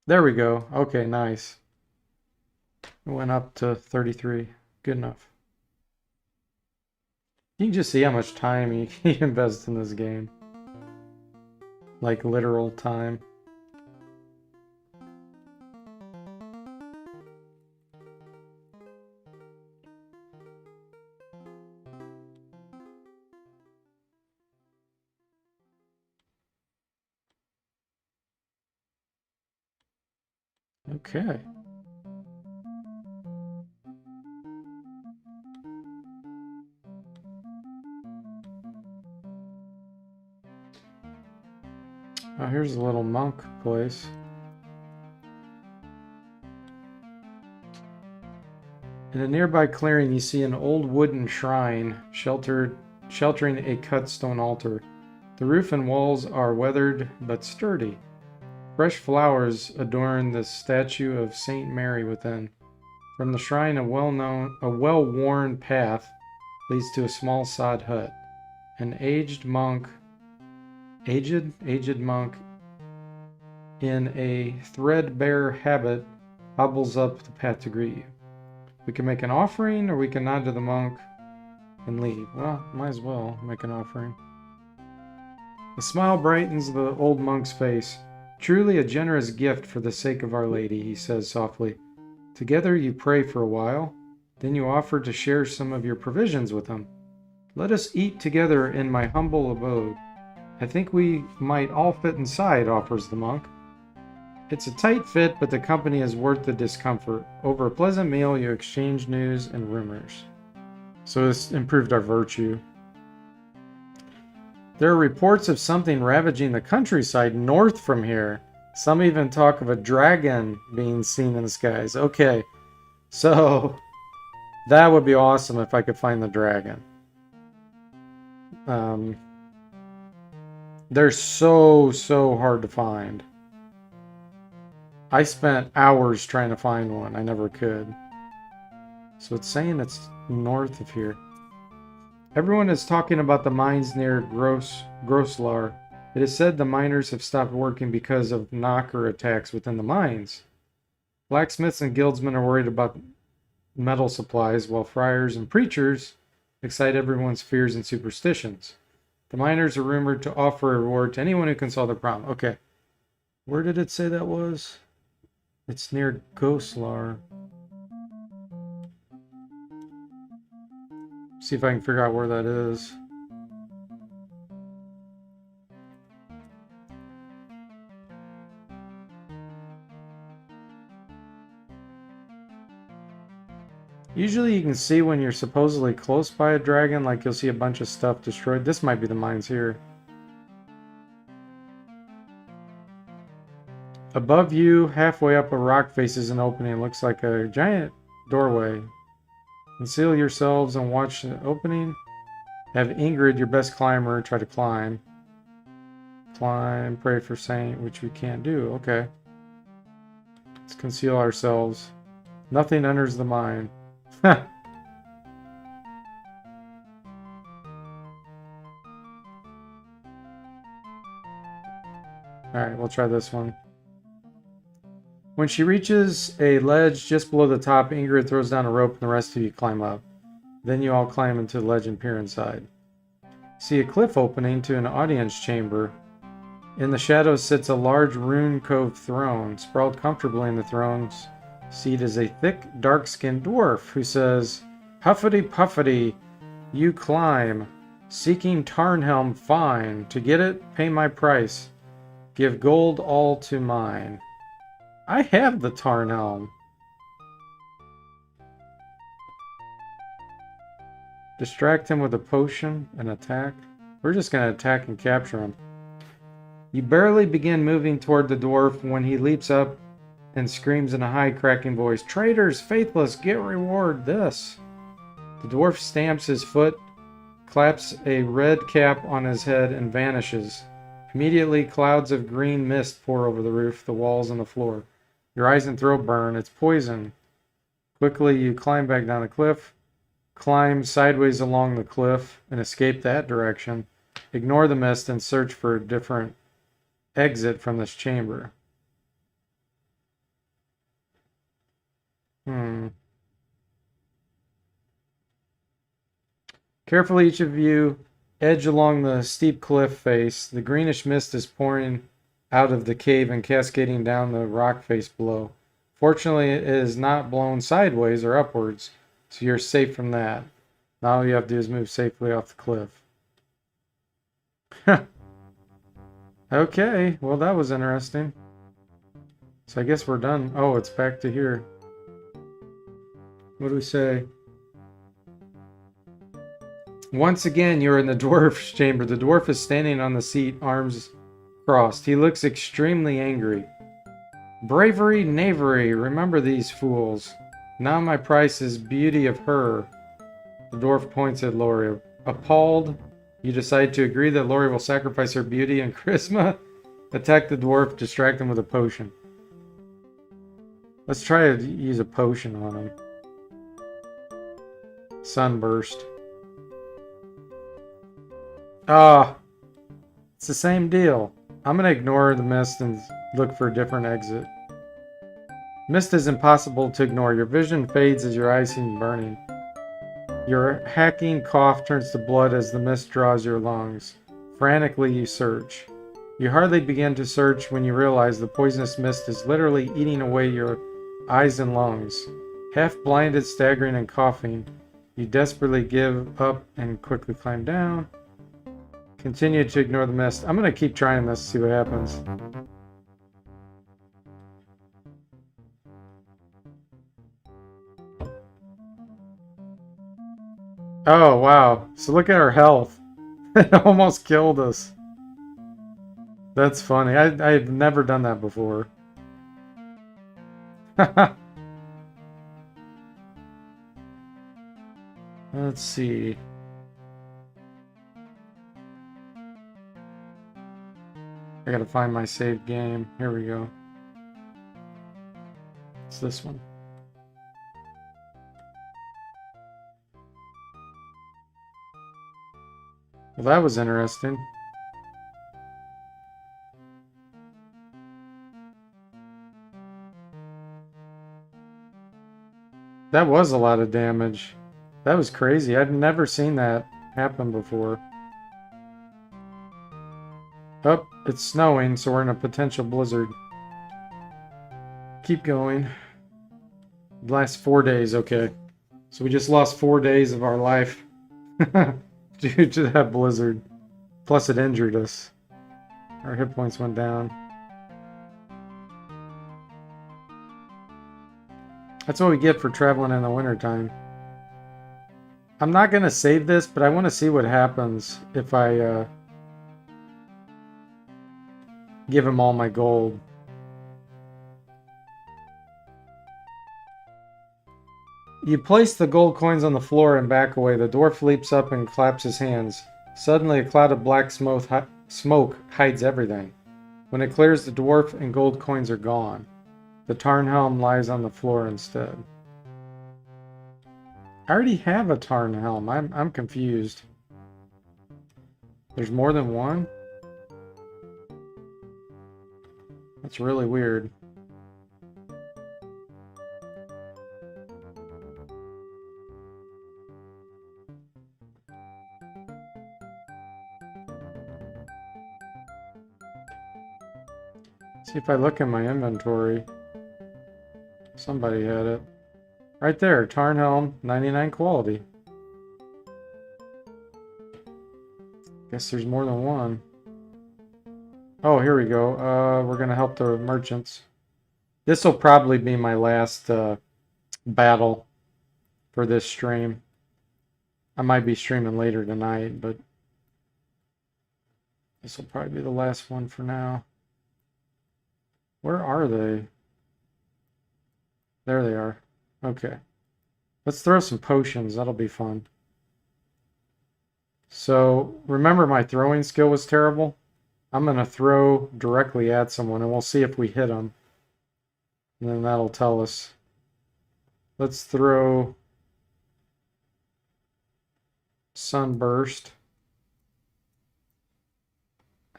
Speaker 1: There we go. Okay, nice. It went up to 33. Good enough. You can just see how much time you invest in this game. Like literal time. Okay. Oh, here's a little monk place. In a nearby clearing, you see an old wooden shrine sheltering a cut stone altar. The roof and walls are weathered but sturdy. Fresh flowers adorn the statue of Saint Mary within. From the shrine, a well-worn path leads to a small sod hut. An aged monk in a threadbare habit hobbles up the path to greet you. We can make an offering, or we can nod to the monk and leave. Well, might as well make an offering. A smile brightens the old monk's face. Truly a generous gift for the sake of Our Lady, he says softly. Together you pray for a while, then you offer to share some of your provisions with him. Let us eat together in my humble abode. I think we might all fit inside, offers the monk. It's a tight fit, but the company is worth the discomfort. Over a pleasant meal, you exchange news and rumors. So this improved our virtue. There are reports of something ravaging the countryside north from here. Some even talk of a dragon being seen in the skies. Okay, so that would be awesome if I could find the dragon. They're so hard to find. I spent hours trying to find one. I never could. So it's saying it's north of here. Everyone is talking about the mines near Groslar. It is said the miners have stopped working because of knocker attacks within the mines. Blacksmiths and guildsmen are worried about metal supplies, while friars and preachers excite everyone's fears and superstitions. The miners are rumored to offer a reward to anyone who can solve their problem. Okay. Where did it say that was? It's near Goslar. See if I can figure out where that is. Usually you can see when you're supposedly close by a dragon, like you'll see a bunch of stuff destroyed. This might be the mines here. Above you, halfway up a rock faces an opening. It looks like a giant doorway. Conceal yourselves and watch the opening. Have Ingrid, your best climber, try to climb. Climb, pray for saint, which we can't do. Okay. Let's conceal ourselves. Nothing enters the mine. Alright, we'll try this one. When she reaches a ledge just below the top, Ingrid throws down a rope and the rest of you climb up. Then you all climb into the ledge and peer inside. See a cliff opening to an audience chamber. In the shadows sits a large rune-coved throne. Sprawled comfortably in the throne's seat is a thick, dark-skinned dwarf who says, "Huffity puffity, you climb. Seeking Tarnhelm fine. To get it, pay my price. Give gold all to mine." I have the Tarnhelm. Distract him with a potion and attack. We're just going to attack and capture him. You barely begin moving toward the dwarf when he leaps up and screams in a high, cracking voice, "Traitors, faithless, get reward this." The dwarf stamps his foot, claps a red cap on his head, and vanishes. Immediately, clouds of green mist pour over the roof, the walls, and the floor. Your eyes and throat burn. It's poison. Quickly, you climb back down the cliff, climb sideways along the cliff, and escape that direction. Ignore the mist and search for a different exit from this chamber. Carefully, each of you edge along the steep cliff face. The greenish mist is pouring out of the cave and cascading down the rock face below. Fortunately, it is not blown sideways or upwards, so you're safe from that. Now all you have to do is move safely off the cliff. Okay, well that was interesting. So I guess we're done. Oh, it's back to here. What do we say? Once again, you're in the dwarf's chamber. The dwarf is standing on the seat, arms crossed. He looks extremely angry. "Bravery, knavery, remember these fools. Now my price is beauty of her." The dwarf points at Lori. Appalled, you decide to agree that Lori will sacrifice her beauty and charisma. Attack the dwarf, distract him with a potion. Let's try to use a potion on him. Sunburst. Ah, it's the same deal. I'm going to ignore the mist and look for a different exit. Mist is impossible to ignore. Your vision fades as your eyes seem burning. Your hacking cough turns to blood as the mist draws your lungs. Frantically, you search. You hardly begin to search when you realize the poisonous mist is literally eating away your eyes and lungs. Half blinded, staggering, and coughing, you desperately give up and quickly climb down. Continue to ignore the mist. I'm going to keep trying this to see what happens. Oh, wow. So look at our health. It almost killed us. That's funny. I've never done that before. Let's see. I gotta find my saved game. Here we go. It's this one. Well, that was interesting. That was a lot of damage. That was crazy. I've never seen that happen before. Oh, it's snowing, so we're in a potential blizzard. Keep going. Last 4 days, okay. So we just lost 4 days of our life due to that blizzard. Plus it injured us. Our hit points went down. That's what we get for traveling in the wintertime. I'm not going to save this, but I want to see what happens if I give him all my gold. You place the gold coins on the floor and back away. The dwarf leaps up and claps his hands. Suddenly, a cloud of black smoke hides everything. When it clears, the dwarf and gold coins are gone. The Tarn helm lies on the floor instead. I already have a Tarn helm. I'm confused. There's more than one? That's really weird. See if I look in my inventory. Somebody had it. Right there, Tarn helm, 99 quality. Guess there's more than one. Oh, here we go. We're gonna help the merchants. This will probably be my last battle for this stream. I might be streaming later tonight, but this will probably be the last one for now. Where are they? There they are. Okay. Let's throw some potions. That'll be fun. So, remember my throwing skill was terrible? I'm going to throw directly at someone, and we'll see if we hit them. And then that'll tell us. Let's throw Sunburst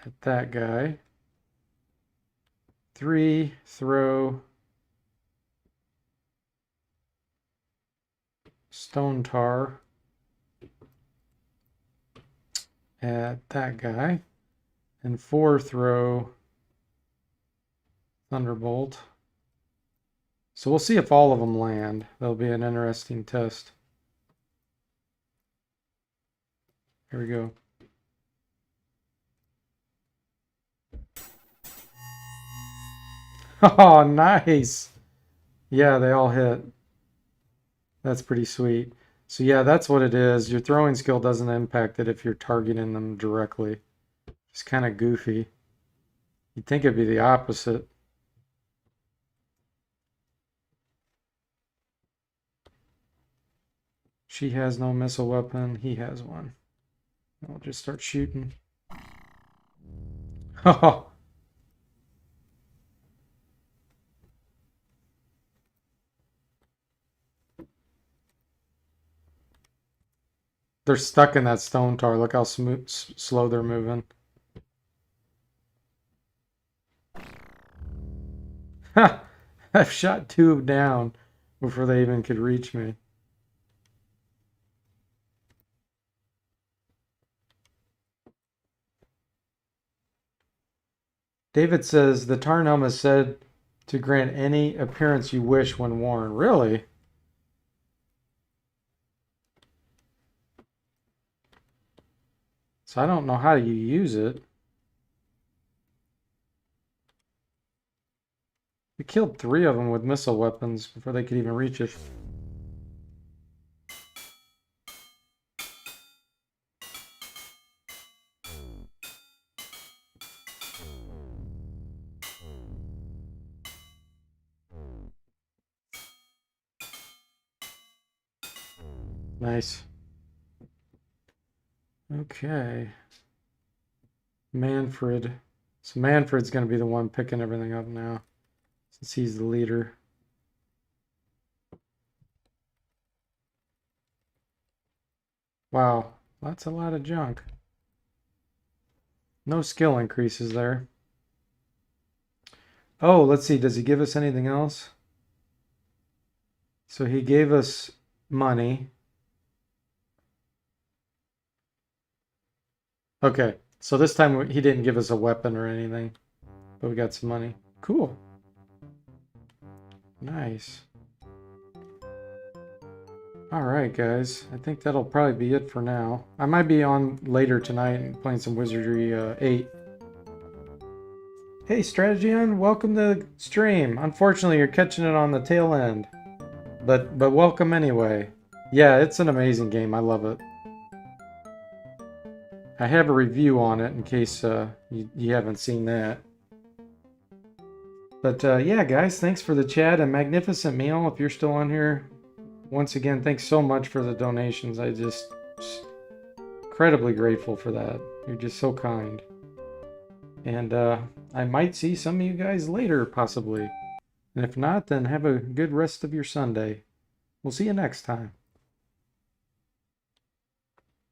Speaker 1: at that guy. 3, throw Stone Tar at that guy. And 4, throw Thunderbolt. So we'll see if all of them land. That'll be an interesting test. Here we go. Oh, nice. Yeah, they all hit. That's pretty sweet. So yeah, that's what it is. Your throwing skill doesn't impact it if you're targeting them directly. It's kind of goofy. You'd think it'd be the opposite. She has no missile weapon. He has one. I'll just start shooting. Oh. They're stuck in that stone tar. Look how slow they're moving. Ha! I've shot 2 down before they even could reach me. David says, the Tarn helm is said to grant any appearance you wish when worn. Really? So I don't know how you use it. We killed 3 of them with missile weapons before they could even reach it. Nice. Okay. Manfred. So Manfred's going to be the one picking everything up now, since he's the leader. Wow, that's a lot of junk. No skill increases there. Oh, let's see. Does he give us anything else? So he gave us money. Okay, so this time he didn't give us a weapon or anything, but we got some money. Cool. Nice. Alright, guys. I think that'll probably be it for now. I might be on later tonight and playing some Wizardry 8. Hey, Strategion, welcome to the stream. Unfortunately, you're catching it on the tail end. But welcome anyway. Yeah, it's an amazing game. I love it. I have a review on it in case you haven't seen that. But yeah, guys, thanks for the chat. A magnificent meal. If you're still on here, once again, thanks so much for the donations. I just incredibly grateful for that. You're just so kind. And I might see some of you guys later, possibly. And if not, then have a good rest of your Sunday. We'll see you next time.